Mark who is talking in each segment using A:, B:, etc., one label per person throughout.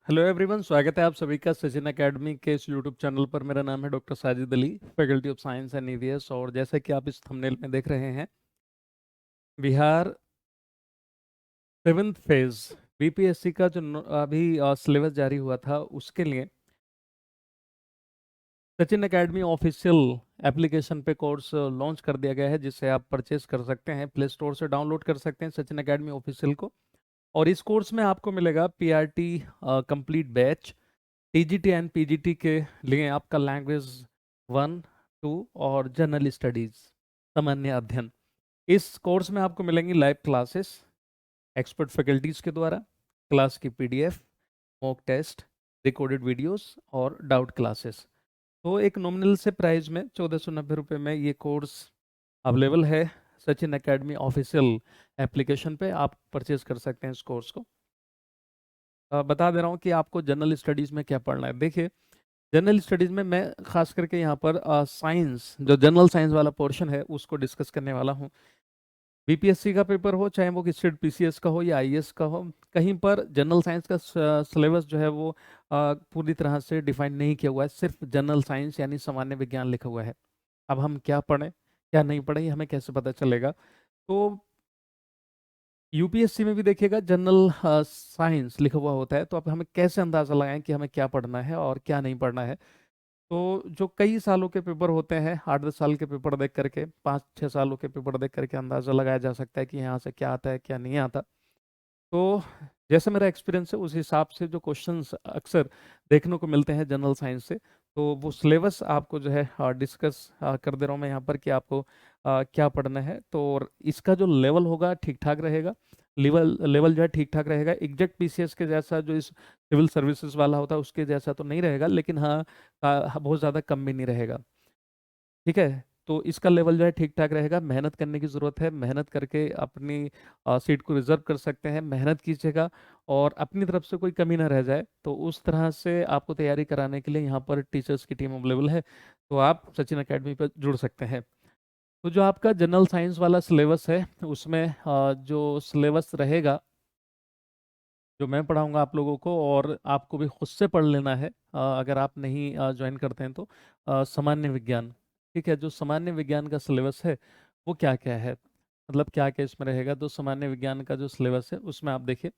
A: Hello everyone, स्वागत है आप सभी का सचिन एकेडमी के इस यूट्यूब चैनल पर। मेरा नाम है doctor Sajid Ali, faculty of science and EVS. और जैसा कि आप इस थंबनेल में देख रहे हैं, बिहार 7th फेज बीपीएससी का जो अभी सिलेबस जारी हुआ था, उसके लिए सचिन एकेडमी ऑफिशियल एप्लीकेशन पे कोर्स लॉन्च कर दिया गया है, जिसे आप परचेज कर सकते हैं, प्ले स्टोर से डाउनलोड कर सकते हैं सचिन एकेडमी ऑफिशियल को। और इस कोर्स में आपको मिलेगा PRT complete batch, TGT and PGT के लिए आपका लैंग्वेज 1, 2 और जनरल स्टडीज सामान्य अध्ययन। इस कोर्स में आपको मिलेंगी लाइव क्लासेस एक्सपर्ट फैकल्टीज के द्वारा, क्लास की PDF, mock test, recorded videos और डाउट क्लासेस। तो एक नॉमिनल से प्राइस में 1490 रुपये में ये कोर्स अवेलेबल है सचिन एकेडमी ऑफिशियल एप्लीकेशन पे। आप परचेज कर सकते हैं इस कोर्स को। बता दे रहा हूँ कि आपको जनरल स्टडीज़ में क्या पढ़ना है। देखिए, जनरल स्टडीज़ में मैं खास करके यहाँ पर साइंस, जो जनरल साइंस वाला पोर्शन है, उसको डिस्कस करने वाला हूँ। बीपीएससी का पेपर हो, चाहे वो स्टेट पीसीएस का हो या आईएएस का हो, कहीं पर जनरल साइंस का सिलेबस जो है वो पूरी तरह से डिफाइन नहीं किया हुआ है। सिर्फ जनरल साइंस यानी सामान्य विज्ञान लिखा हुआ है। अब हम क्या पढ़ें क्या नहीं पढ़ें, ये हमें कैसे पता चलेगा? तो यूपीएससी में भी देखिएगा जनरल साइंस लिखा हुआ होता है, तो अब हमें कैसे अंदाज़ा लगाएं कि हमें क्या पढ़ना है और क्या नहीं पढ़ना है? तो जो कई सालों के पेपर होते हैं, 8-10 साल के पेपर देख करके, 5-6 सालों के पेपर देख करके अंदाज़ा लगाया जा सकता है कि यहाँ से क्या आता है क्या नहीं आता। तो जैसे मेरा एक्सपीरियंस है, उस हिसाब से जो क्वेश्चंस अक्सर देखने को मिलते हैं जनरल साइंस से, तो वो सिलेबस आपको जो है डिस्कस कर दे रहा हूँ मैं यहाँ पर कि आपको क्या पढ़ना है। तो और इसका जो लेवल होगा ठीक ठाक रहेगा, लेवल लेवल जो है ठीक ठाक रहेगा। एग्जैक्ट पीसीएस के जैसा जो इस सिविल सर्विसेज वाला होता है उसके जैसा तो नहीं रहेगा, लेकिन हाँ बहुत ज़्यादा कम भी नहीं रहेगा। ठीक है, तो इसका लेवल जो है ठीक ठाक रहेगा। मेहनत करने की ज़रूरत है, मेहनत करके अपनी सीट को रिजर्व कर सकते हैं। मेहनत कीजिएगा और अपनी तरफ से कोई कमी ना रह जाए, तो उस तरह से आपको तैयारी कराने के लिए यहाँ पर टीचर्स की टीम अवेलेबल है, तो आप सचिन एकेडमी पर जुड़ सकते हैं। तो जो आपका जनरल साइंस वाला सिलेबस है, उसमें जो सिलेबस रहेगा, जो मैं पढ़ाऊंगा आप लोगों को, और आपको भी खुद से पढ़ लेना है अगर आप नहीं ज्वाइन करते हैं तो, सामान्य विज्ञान। ठीक है, जो सामान्य विज्ञान का सिलेबस है वो क्या क्या है, मतलब क्या क्या इसमें रहेगा। तो सामान्य विज्ञान का जो सिलेबस है उसमें आप देखिए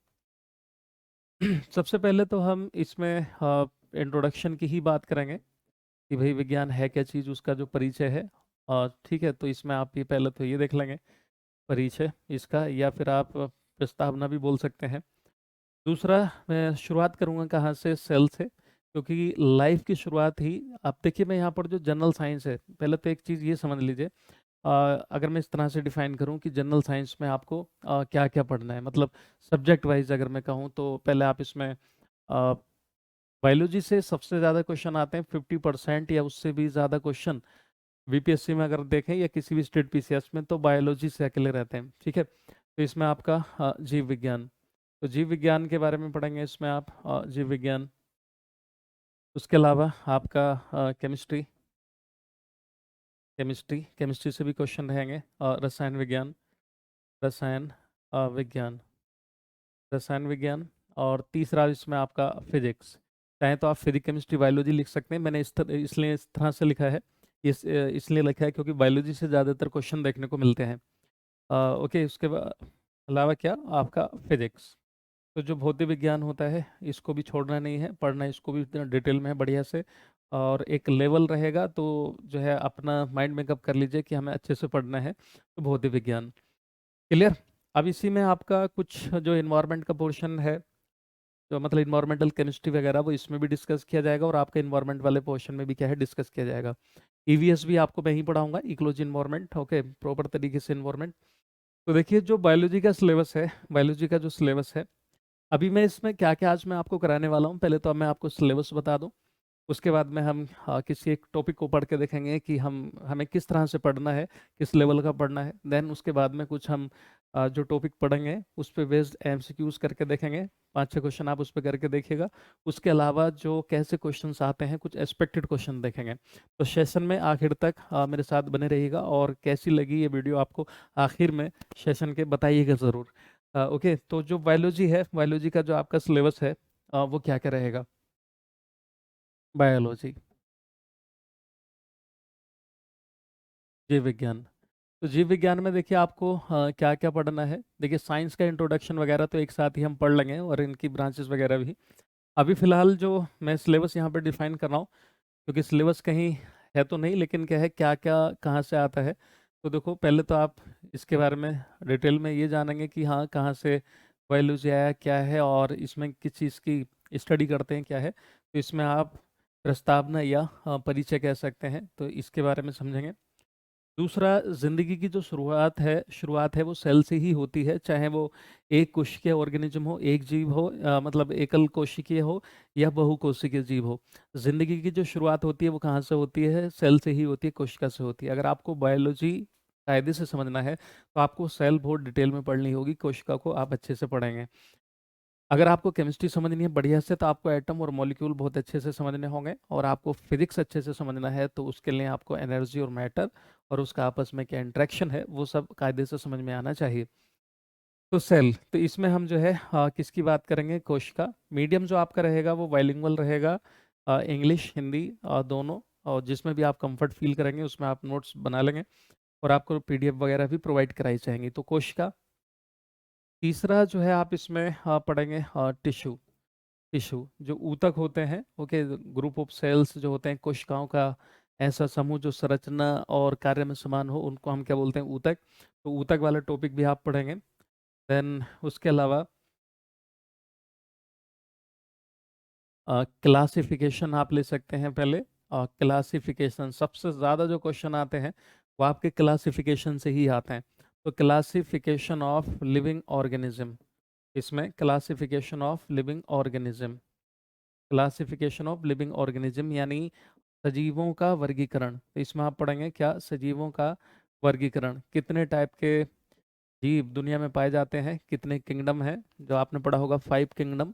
A: सबसे पहले तो हम इसमें इंट्रोडक्शन की ही बात करेंगे कि भाई विज्ञान है क्या चीज़, उसका जो परिचय है। ठीक है, तो इसमें आप ये पहले तो ये देख लेंगे परिचय इसका, या फिर आप प्रस्तावना भी बोल सकते हैं। दूसरा, मैं शुरुआत करूंगा कहाँ से? सेल से, क्योंकि लाइफ की शुरुआत ही, आप देखिए मैं यहाँ पर जो जनरल साइंस है, पहले तो एक चीज़ ये समझ लीजिए। अगर मैं इस तरह से डिफाइन करूँ कि जनरल साइंस में आपको क्या क्या पढ़ना है, मतलब सब्जेक्ट वाइज अगर मैं कहूँ, तो पहले आप इसमें बायोलॉजी से सबसे ज़्यादा क्वेश्चन आते हैं, 50% या उससे भी ज़्यादा क्वेश्चन बीपीएससी में अगर देखें या किसी भी स्टेट पीसीएस में, तो बायोलॉजी से अकेले रहते हैं। ठीक है, तो इसमें आपका जीव विज्ञान, तो जीव विज्ञान के बारे में पढ़ेंगे इसमें आप, जीव विज्ञान। उसके अलावा आपका केमिस्ट्री, केमिस्ट्री केमिस्ट्री से भी क्वेश्चन रहेंगे। रसायन विज्ञान, रसायन विज्ञान, रसायन विज्ञान। और तीसरा इसमें आपका फिजिक्स। चाहे तो आप फिजिक्स केमिस्ट्री बायोलॉजी लिख सकते हैं, मैंने इसलिए इस तरह से लिखा है, इसलिए लिखा है क्योंकि बायोलॉजी से ज़्यादातर क्वेश्चन देखने को मिलते हैं। ओके, उसके अलावा क्या आपका फिजिक्स। तो जो भौतिक विज्ञान होता है, इसको भी छोड़ना नहीं है, पढ़ना इसको भी इतना डिटेल में है बढ़िया से। और एक लेवल रहेगा, तो जो है अपना माइंड मेकअप कर लीजिए कि हमें अच्छे से पढ़ना है, तो भौतिक विज्ञान क्लियर। अब इसी में आपका कुछ जो इन्वायरमेंट का पोर्शन है, जो मतलब इन्वायरमेंटल केमिस्ट्री वगैरह, वो इसमें भी डिस्कस किया जाएगा, और आपका इन्वायरमेंट वाले पोर्शन में भी क्या है, डिस्कस किया जाएगा। ईवीएस भी आपको मैं ही पढ़ाऊंगा, इकोलॉजी इन्वायरमेंट, ओके, प्रॉपर तरीके से इन्वायरमेंट। तो देखिए, जो बायोलॉजी का सिलेबस है, बायोलॉजी का जो सिलेबस है, अभी मैं इसमें क्या क्या आज मैं आपको कराने वाला हूँ, पहले तो मैं आपको सिलेबस बता दूं। उसके बाद में हम किसी एक टॉपिक को पढ़ के देखेंगे कि हमें किस तरह से पढ़ना है, किस लेवल का पढ़ना है। देन उसके बाद में कुछ हम जो टॉपिक पढ़ेंगे उस पे बेस्ड एमसीक्यूज करके देखेंगे, 5-6 क्वेश्चन आप उस पे करके देखिएगा। उसके अलावा जो कैसे क्वेश्चंस आते हैं, कुछ एक्सपेक्टेड क्वेश्चन देखेंगे। तो सेशन में आखिर तक मेरे साथ बने रहिएगा, और कैसी लगी ये वीडियो आपको आखिर में सेशन के बताइएगा ज़रूर। ओके, तो जो बायोलॉजी है, बायोलॉजी का जो आपका सिलेबस है, वो क्या क्या रहेगा? बायोलॉजी, जीव विज्ञान। तो जीव विज्ञान में देखिए आपको क्या क्या पढ़ना है। देखिए साइंस का इंट्रोडक्शन वगैरह तो एक साथ ही हम पढ़ लेंगे, और इनकी ब्रांचेस वगैरह भी। अभी फिलहाल जो मैं सिलेबस यहाँ पे डिफाइन कर रहा हूँ, क्योंकि सिलेबस कहीं है तो नहीं, लेकिन क्या है, क्या क्या कहाँ से आता है। तो देखो पहले तो आप इसके बारे में डिटेल में ये जानेंगे कि हाँ कहाँ से बायोलॉजी आया, क्या है, और इसमें किस चीज़ की स्टडी करते हैं, क्या है। तो इसमें आप प्रस्तावना या परिचय कह सकते हैं, तो इसके बारे में समझेंगे। दूसरा, जिंदगी की जो शुरुआत है वो सेल से ही होती है, चाहे वो एक कोशिकीय ऑर्गेनिज्म हो, एक जीव हो, मतलब एकल कोशिकीय हो या बहुकोशिकीय जीव हो। जिंदगी की जो शुरुआत होती है वो कहाँ से होती है? सेल से ही होती है, कोशिका से होती है। अगर आपको बायोलॉजी कायदे से समझना है तो आपको सेल बहुत डिटेल में पढ़नी होगी, कोशिका को आप अच्छे से पढ़ेंगे। अगर आपको केमिस्ट्री समझनी है बढ़िया से, तो आपको एटम और मॉलिक्यूल बहुत अच्छे से समझने होंगे। और आपको फिजिक्स अच्छे से समझना है तो उसके लिए आपको एनर्जी और मैटर और उसका आपस में क्या इंटरेक्शन है वो सब कायदे से समझ में आना चाहिए। तो सेल, तो इसमें हम जो है किसकी बात करेंगे? कोशिका। मीडियम जो आपका रहेगा वो बाइलिंगुअल रहेगा, इंग्लिश हिंदी दोनों। और जिसमें भी आप कंफर्ट फील करेंगे उसमें आप नोट्स बना लेंगे, और आपको पीडीएफ वगैरह भी प्रोवाइड कराई जाएंगी। तो कोशिका। तीसरा जो है आप इसमें पढ़ेंगे टिश्यू। टिश्यू जो ऊतक होते हैं, ओके, ग्रुप ऑफ सेल्स जो होते हैं, कोशिकाओं का ऐसा समूह जो संरचना और कार्य में समान हो, उनको हम क्या बोलते हैं? ऊतक। तो ऊतक वाला टॉपिक भी आप पढ़ेंगे। देन उसके अलावा क्लासिफिकेशन आप ले सकते हैं पहले। क्लासिफिकेशन सबसे ज़्यादा जो क्वेश्चन आते हैं वो आपके क्लासिफिकेशन से ही आते हैं। तो क्लासिफिकेशन ऑफ लिविंग ऑर्गेनिज्म, इसमें classification of living organism, classification of living organism यानी सजीवों का वर्गीकरण। तो इसमें आप पढ़ेंगे क्या? सजीवों का वर्गीकरण, कितने टाइप के जीव दुनिया में पाए जाते हैं, कितने किंगडम है, जो आपने पढ़ा होगा 5 किंगडम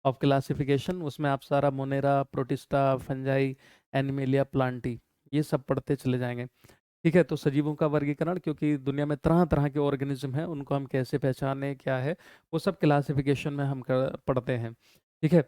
A: ऑफ क्लासिफिकेशन। उसमें आप सारा Monera, protista, fungi, animalia, Plantae, ये सब पढ़ते चले जाएंगे। ठीक है, तो सजीवों का वर्गीकरण, क्योंकि दुनिया में तरह तरह के ऑर्गेनिज्म हैं, उनको हम कैसे पहचाने, क्या है, वो सब क्लासिफिकेशन में हम पढ़ते हैं। ठीक है।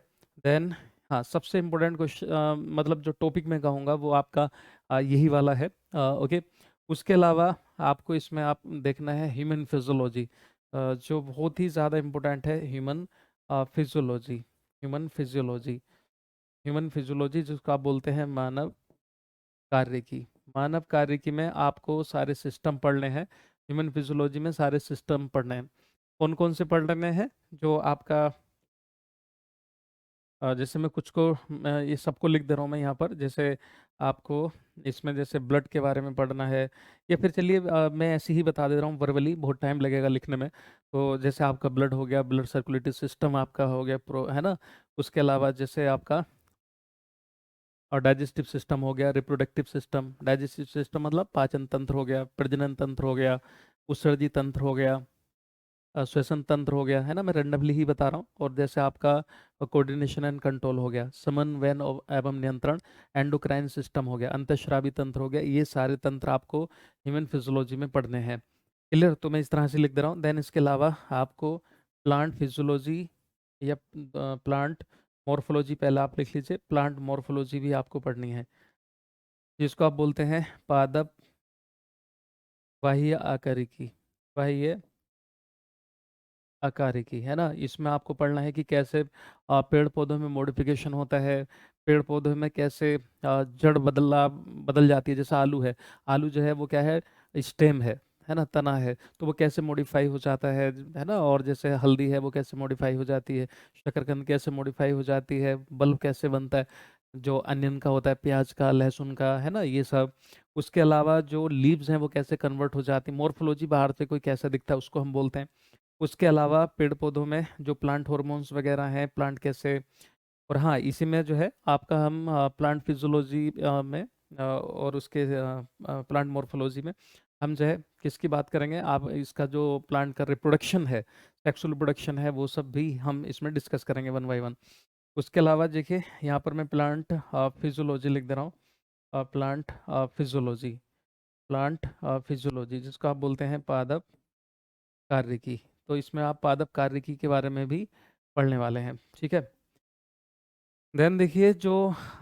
A: देन हाँ, सबसे इम्पोर्टेंट क्वेश्चन, मतलब जो टॉपिक मैं कहूँगा वो आपका यही वाला है। ओके। उसके अलावा आपको इसमें आप देखना है ह्यूमन फिजियोलॉजी, जो बहुत ही ज़्यादा इम्पोर्टेंट है। Human physiology, human physiology, human physiology जिसको आप बोलते हैं मानव कार्य की। मानव कार्य की में आपको सारे सिस्टम पढ़ने हैं, ह्यूमन फिजियोलॉजी में सारे सिस्टम पढ़ने हैं। कौन कौन से पढ़ने हैं? जो आपका जैसे मैं कुछ को ये सबको लिख दे रहा हूँ मैं यहाँ पर। जैसे आपको इसमें जैसे ब्लड के बारे में पढ़ना है, या फिर चलिए मैं ऐसे ही बता दे रहा हूँ वर्बली, बहुत टाइम लगेगा लिखने में। तो जैसे आपका ब्लड हो गया, ब्लड सर्कुलेटरी सिस्टम आपका हो गया, प्रो है ना। उसके अलावा जैसे आपका और डाइजेस्टिव सिस्टम हो गया, रिप्रोडक्टिव सिस्टम, डाइजेस्टिव सिस्टम मतलब पाचन तंत्र हो गया, प्रजनन तंत्र हो गया, उत्सर्जी तंत्र हो गया, श्वसन तंत्र हो गया, है ना, मैं रेंडमली ही बता रहा हूँ। और जैसे आपका कोऑर्डिनेशन एंड कंट्रोल हो गया, समन्वयन एवं नियंत्रण, एंडोक्राइन सिस्टम हो गया, अंतःस्रावी तंत्र हो गया, ये सारे तंत्र आपको ह्यूमन फिजियोलॉजी में पढ़ने हैं। क्लियर? तो मैं इस तरह से लिख दे रहा हूँ। देन इसके अलावा आपको प्लांट फिजियोलॉजी या प्लांट मॉर्फोलॉजी, पहले आप लिख लीजिए, प्लांट मॉर्फोलॉजी भी आपको पढ़नी है, जिसको आप बोलते हैं पादप बाह्य आकारिकी, बाह्य आकारिकी, है ना। इसमें आपको पढ़ना है कि कैसे पेड़ पौधों में मॉडिफिकेशन होता है, पेड़ पौधों में कैसे जड़ बदल जाती है। जैसे आलू है, आलू जो है वो क्या है? स्टेम है ना, तना है, तो वो कैसे मॉडिफाई हो जाता है ना। और जैसे हल्दी है वो कैसे मॉडिफाई हो जाती है, शकरकंद कैसे मॉडिफाई हो जाती है, बल्ब कैसे बनता है, जो अनियन का होता है, प्याज का, लहसुन का, है ना, ये सब। उसके अलावा जो लीव्स हैं वो कैसे कन्वर्ट हो जाती है, मॉर्फोलॉजी बाहर से कोई कैसा दिखता है उसको हम बोलते हैं। उसके अलावा पेड़ पौधों में जो प्लांट हॉर्मोन्स वगैरह हैं, प्लांट कैसे। और हाँ, इसी में जो है आपका हम प्लांट फिजियोलॉजी में और उसके प्लांट मॉर्फोलॉजी में हम जो है किसकी बात करेंगे? आप इसका जो प्लांट का रिप्रोडक्शन है, सेक्सुअल प्रोडक्शन है, वो सब भी हम इसमें डिस्कस करेंगे वन बाय वन। उसके अलावा देखिए यहाँ पर मैं प्लांट फिजियोलॉजी लिख दे रहा हूँ, प्लांट फिजियोलॉजी, प्लांट फिजियोलॉजी जिसको आप बोलते हैं पादप कार्य की। तो इसमें आप पादप कार्य की के बारे में भी पढ़ने वाले हैं। ठीक है। देन देखिए जो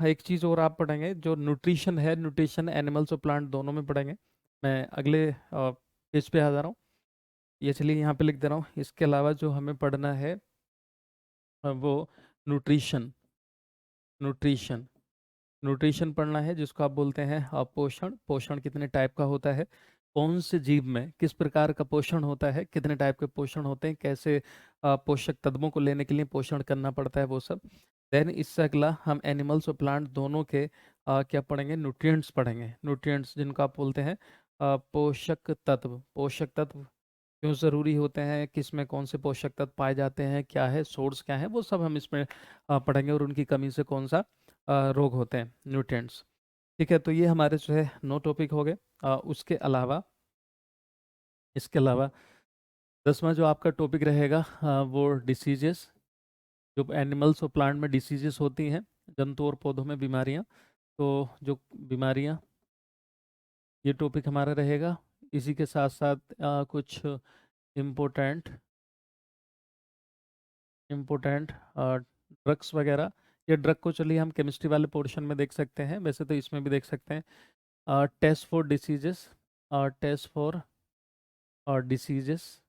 A: एक चीज़ और आप पढ़ेंगे, जो न्यूट्रिशन है, न्यूट्रिशन एनिमल्स और प्लांट दोनों में पढ़ेंगे। मैं अगले पेज पे आ जा रहा हूँ। ये चलिए यहाँ पे लिख दे रहा हूँ। इसके अलावा जो हमें पढ़ना है वो न्यूट्रिशन, न्यूट्रिशन न्यूट्रिशन पढ़ना है, जिसको आप बोलते हैं पोषण। पोषण कितने टाइप का होता है, कौन से जीव में किस प्रकार का पोषण होता है, कितने टाइप के पोषण होते हैं, कैसे पोषक तत्वों को लेने के लिए पोषण करना पड़ता है, वो सब। देन इससे अगला हम एनिमल्स और प्लांट दोनों के क्या पढ़ेंगे, न्यूट्रिएंट्स पढ़ेंगे। न्यूट्रिएंट्स जिनको आप बोलते हैं पोषक तत्व। पोषक तत्व क्यों ज़रूरी होते हैं, किस में कौन से पोषक तत्व पाए जाते हैं, क्या है सोर्स, क्या है, वो सब हम इसमें पढ़ेंगे, और उनकी कमी से कौन सा रोग होते हैं, न्यूट्रिएंट्स। ठीक है, तो ये हमारे जो है 9 टॉपिक हो गए। उसके अलावा, इसके अलावा 10वां जो आपका टॉपिक रहेगा वो डिसीजेस। जो एनिमल्स और प्लांट में डिसीजेस होती हैं, जंतु और पौधों में बीमारियां, तो जो बीमारियां, ये टॉपिक हमारा रहेगा। इसी के साथ साथ कुछ इम्पोर्टेंट इम्पोर्टेंट ड्रग्स वगैरह। ये ड्रग को चलिए हम केमिस्ट्री वाले पोर्शन में देख सकते हैं, वैसे तो इसमें भी देख सकते हैं। Test for diseases, test for diseases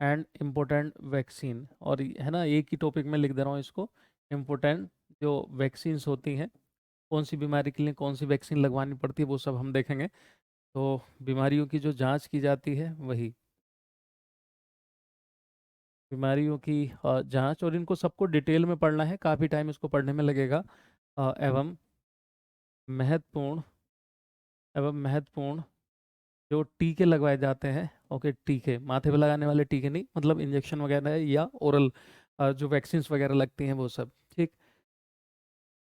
A: and important vaccine. और है ना, एक ही टॉपिक में लिख दे रहा हूँ इसको। इम्पोर्टेंट जो वैक्सीन्स होती हैं, कौन सी बीमारी के लिए कौन सी वैक्सीन लगवानी पड़ती है, वो सब हम देखेंगे। तो बीमारियों की जो जांच की जाती है, वही बीमारियों की जांच, और इनको सबको डिटेल में पढ़ना है, काफ़ी टाइम इसको पढ़ने में लगेगा। एवं महत्वपूर्ण, महत्वपूर्ण जो टीके लगवाए जाते हैं। ओके, टीके माथे पे लगाने वाले टीके नहीं, मतलब इंजेक्शन वगैरह है, या ओरल जो वैक्सीन्स वगैरह लगती हैं, वो सब। ठीक।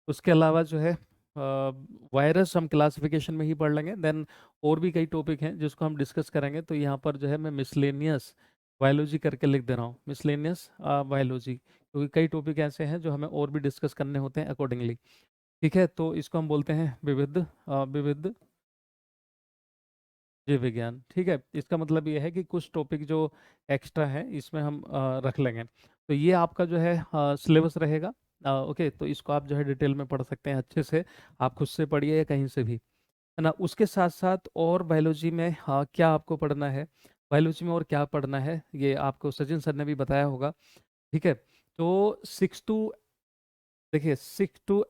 A: उसके अलावा जो है वायरस हम क्लासिफिकेशन में ही पढ़ लेंगे। देन और भी कई टॉपिक हैं जिसको हम डिस्कस करेंगे। तो यहाँ पर जो है मैं मिसलेनियस बायोलॉजी करके लिख दे रहा हूँ, मिसलेनियस बायोलॉजी, क्योंकि कई टॉपिक ऐसे हैं जो हमें और भी डिस्कस करने होते हैं अकॉर्डिंगली। ठीक है, तो इसको हम बोलते हैं विविध विविध जीव विज्ञान। ठीक है, इसका मतलब ये है कि कुछ टॉपिक जो एक्स्ट्रा है इसमें हम रख लेंगे। तो ये आपका जो है सिलेबस रहेगा। ओके, तो इसको आप जो है डिटेल में पढ़ सकते हैं अच्छे से, आप खुद से पढ़िए या कहीं से भी, है ना। उसके साथ साथ और बायोलॉजी में क्या आपको पढ़ना है, बायोलॉजी में और क्या पढ़ना है, ये आपको सचिन सर ने भी बताया होगा। ठीक है, तो 6 टू, देखिए 6 टू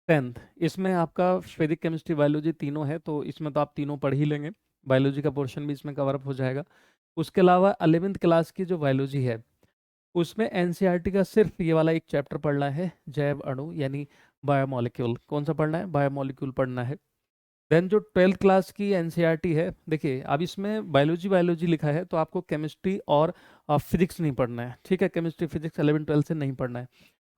A: 10th, इसमें आपका फिजिक्स केमिस्ट्री बायोलॉजी तीनों है, तो इसमें तो आप तीनों पढ़ ही लेंगे, बायोलॉजी का पोर्शन भी इसमें कवर अप हो जाएगा। उसके अलावा 11th क्लास की जो बायोलॉजी है, उसमें एनसीईआरटी का सिर्फ ये वाला एक चैप्टर पढ़ना है, जैव अणु, यानी बायोमोलिक्यूल। कौन सा पढ़ना है, बायोमोलिक्यूल पढ़ना है। देन जो 12th क्लास की एनसीईआरटी है, देखिए अब इसमें बायोलॉजी बायोलॉजी लिखा है, तो आपको केमिस्ट्री और फिजिक्स नहीं पढ़ना है। ठीक है, केमिस्ट्री फिजिक्स 11 12 से नहीं पढ़ना है,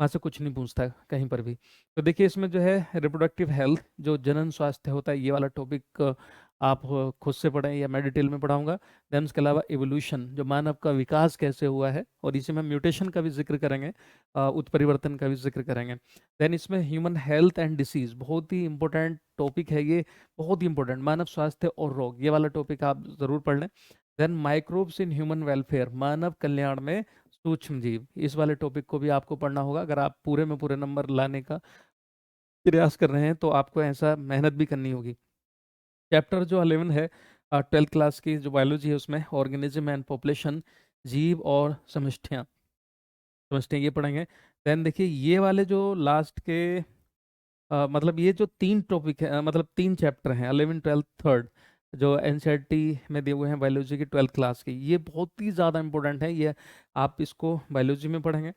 A: वहाँ से कुछ नहीं पूछता कहीं पर भी। तो देखिए इसमें जो है रिप्रोडक्टिव हेल्थ, जो जनन स्वास्थ्य होता है, ये वाला टॉपिक आप खुद से पढ़ें या मैं डिटेल में पढ़ाऊंगा। देन उसके अलावा इवोल्यूशन, जो मानव का विकास कैसे हुआ है, और इसी में म्यूटेशन का भी जिक्र करेंगे, उत्परिवर्तन का भी जिक्र करेंगे। देन इसमें ह्यूमन हेल्थ एंड डिसीज, बहुत ही इंपॉर्टेंट टॉपिक है ये, बहुत ही इंपॉर्टेंट, मानव स्वास्थ्य और रोग, ये वाला टॉपिक आप जरूर पढ़ लें। Then microbes in human welfare, मानव कल्याण में सूक्ष्म जीव, इस वाले टॉपिक को भी आपको पढ़ना होगा। अगर आप पूरे में पूरे नंबर लाने का प्रयास कर रहे हैं, तो आपको ऐसा मेहनत भी करनी होगी। चैप्टर जो 11 है 12th क्लास की जो बायोलॉजी है, उसमें ऑर्गेनिज्म एंड पॉपुलेशन, जीव और समष्टियाँ, समष्टियाँ ये पढ़ेंगे। देन देखिए ये वाले जो लास्ट के मतलब ये जो 3 टॉपिक है, मतलब 3 चैप्टर हैं, 11 12 3rd, जो एनसीईआरटी में दिए हुए हैं बायोलॉजी की 12th क्लास की, ये बहुत ही ज़्यादा इंपॉर्टेंट है। ये आप इसको बायोलॉजी में पढ़ेंगे।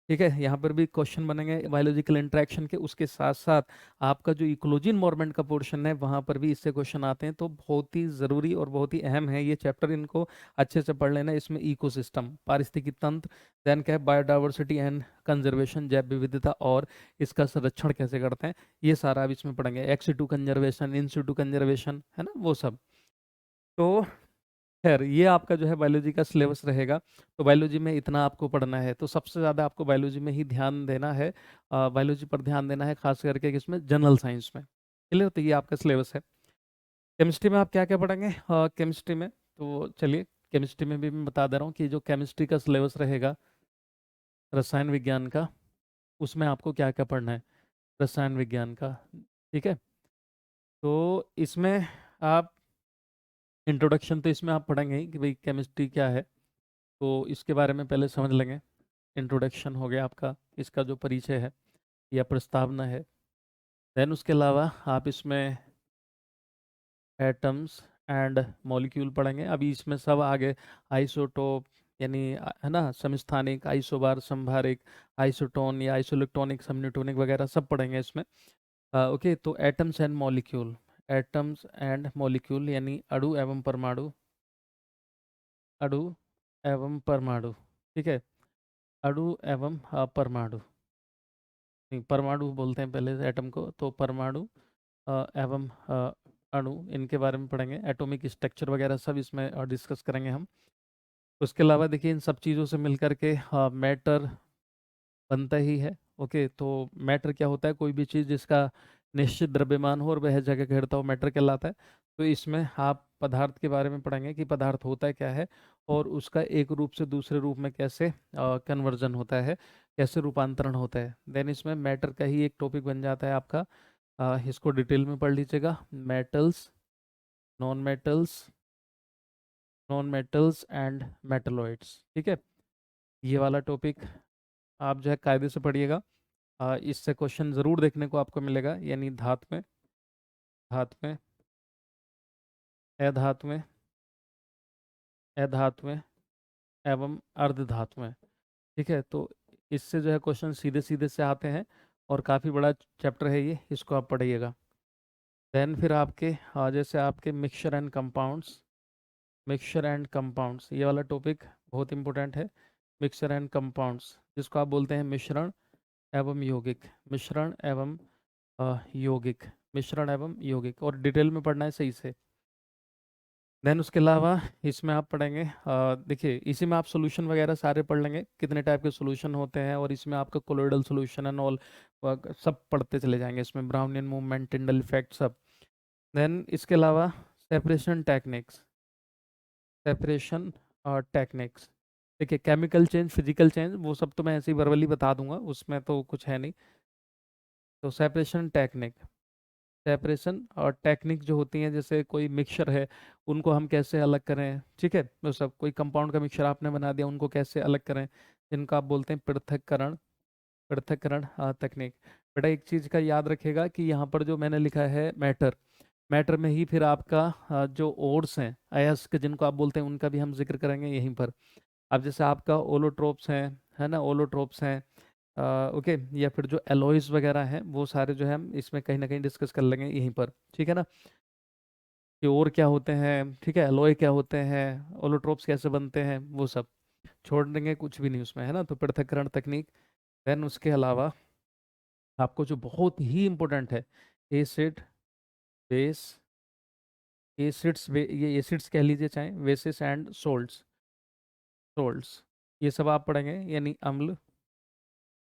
A: ठीक है, यहाँ पर भी क्वेश्चन बनेंगे बायोलॉजिकल इंटरेक्शन के। उसके साथ साथ आपका जो इकोलॉजी एनवायरनमेंट का पोर्शन है, वहाँ पर भी इससे क्वेश्चन आते हैं, तो बहुत ही ज़रूरी और बहुत ही अहम है ये चैप्टर, इनको अच्छे से पढ़ लेना। इसमें इकोसिस्टम, पारिस्थितिकी तंत्र, देन क्या है बायोडाइवर्सिटी एंड कंजर्वेशन, जैव विविधता, और इसका संरक्षण कैसे करते हैं, ये सारा अब इसमें पढ़ेंगे। एक्स सिटू कंजर्वेशन, इन सिटू कंजर्वेशन, है ना, वो सब। तो खैर ये आपका जो है बायोलॉजी का सिलेबस रहेगा। तो बायोलॉजी में इतना आपको पढ़ना है, तो सबसे ज़्यादा आपको बायोलॉजी में ही ध्यान देना है, बायोलॉजी पर ध्यान देना है, खास करके किसमें, जनरल साइंस में। क्लियर, तो ये आपका सिलेबस है। केमिस्ट्री में आप क्या क्या पढ़ेंगे, केमिस्ट्री में तो चलिए, केमिस्ट्री में भी मैं बता दे रहा हूँ कि जो केमिस्ट्री का सिलेबस रहेगा रसायन विज्ञान का, उसमें आपको क्या क्या पढ़ना है, रसायन विज्ञान का। ठीक है, तो इसमें आप इंट्रोडक्शन तो इसमें आप पढ़ेंगे ही कि भाई केमिस्ट्री क्या है, तो इसके बारे में पहले समझ लेंगे। इंट्रोडक्शन हो गया आपका, इसका जो परिचय है या प्रस्तावना है। देन उसके अलावा आप इसमें एटम्स एंड मॉलिक्यूल पढ़ेंगे। अभी इसमें सब आगे आइसोटोप यानी है ना, समस्थानिक, आइसोबार, संभारिक, आइसोटोन या आइसोइलेक्ट्रॉनिक, समन्यूटोनिक वगैरह सब पढ़ेंगे इसमें। ओके, तो atoms and molecule, atoms and molecule यानी अणु एवं परमाणु, अणु एवं परमाणु। ठीक है, अणु एवं परमाणु, नहीं परमाणु बोलते हैं पहले एटम को, तो परमाणु एवं अणु, इनके बारे में पढ़ेंगे। एटॉमिक स्ट्रक्चर वगैरह सब इसमें डिस्कस करेंगे हम। उसके अलावा देखिए इन सब चीज़ों से मिलकर के मैटर बनता ही है। ओके, तो मैटर क्या होता है, कोई भी चीज़ जिसका निश्चित द्रव्यमान हो और वह जगह घेरता हो, मैटर कहलाता है। तो इसमें आप पदार्थ के बारे में पढ़ेंगे कि पदार्थ होता क्या है और उसका एक रूप से दूसरे रूप में कैसे कन्वर्जन होता है, कैसे रूपांतरण होता है। देन इसमें मैटर का ही एक टॉपिक बन जाता है आपका, इसको डिटेल में पढ़ लीजिएगा। Metals, non metals, non metals and metalloids. ठीक है, ये वाला टॉपिक आप जो है कायदे से पढ़िएगा। इससे क्वेश्चन ज़रूर देखने को आपको मिलेगा, यानी धातु में, धातु में, अधातु में, अधातु में एवं अर्धधातु में। ठीक है, तो इससे जो है क्वेश्चन सीधे सीधे से आते हैं और काफ़ी बड़ा चैप्टर है ये, इसको आप पढ़िएगा। देन फिर आपके जैसे आपके mixture and compounds, mixture and compounds ये वाला टॉपिक बहुत इंपॉर्टेंट है। मिक्सचर एंड कंपाउंड्स जिसको आप बोलते हैं मिश्रण एवं यौगिक, मिश्रण एवं यौगिक, मिश्रण एवं यौगिक, और डिटेल में पढ़ना है सही से। देन उसके अलावा इसमें आप पढ़ेंगे, देखिए इसी में आप सॉल्यूशन वगैरह सारे पढ़ लेंगे, कितने टाइप के सॉल्यूशन होते हैं, और इसमें आपका कोलोइडल सॉल्यूशन एंड ऑल सब पढ़ते चले जाएंगे इसमें, ब्राउनियन मूवमेंट, टिंडल इफेक्ट सब। देन इसके अलावा सेपरेशन टेक्निक्स, सेपरेशन और टेक्निक्स, देखिए केमिकल चेंज, फिजिकल चेंज वो सब तो मैं ऐसे ही वर्बली बता दूंगा, उसमें तो कुछ है नहीं। तो सेपरेशन टेक्निक, सेपरेशन और टेक्निक जो होती हैं, जैसे कोई मिक्सचर है उनको हम कैसे अलग करें। ठीक है, वो सब, कोई कंपाउंड का मिक्सचर आपने बना दिया, उनको कैसे अलग करें, जिनको आप बोलते हैं पृथक्करण, पृथक्करण तकनीक। बेटा एक चीज़ का याद रखिएगा कि यहाँ पर जो मैंने लिखा है मैटर, मैटर में ही फिर आपका जो ओड्स हैं, अयस्क जिनको आप बोलते हैं, उनका भी हम जिक्र करेंगे यहीं पर। अब जैसे आपका ओलोट्रोप्स हैं, है ना, ओलोट्रोप्स हैं, ओके, या फिर जो एलॉयज वगैरह हैं वो सारे जो है हम इसमें कहीं ना कहीं डिस्कस कर लेंगे यहीं पर। ठीक है ना, कि और क्या होते हैं, ठीक है, एलॉय क्या होते हैं, ओलोट्रोप्स कैसे बनते हैं, वो सब छोड़ देंगे, कुछ भी नहीं उसमें, है ना। तो पृथक्करण तकनीक। देन उसके अलावा आपको जो बहुत ही इंपॉर्टेंट है, एसिड, बेस, एसिड्स, ये एसिड्स कह लीजिए चाहे, बेसिस एंड सोल्ट्स, सोल्ट्स, ये सब आप पढ़ेंगे, यानी अम्ल,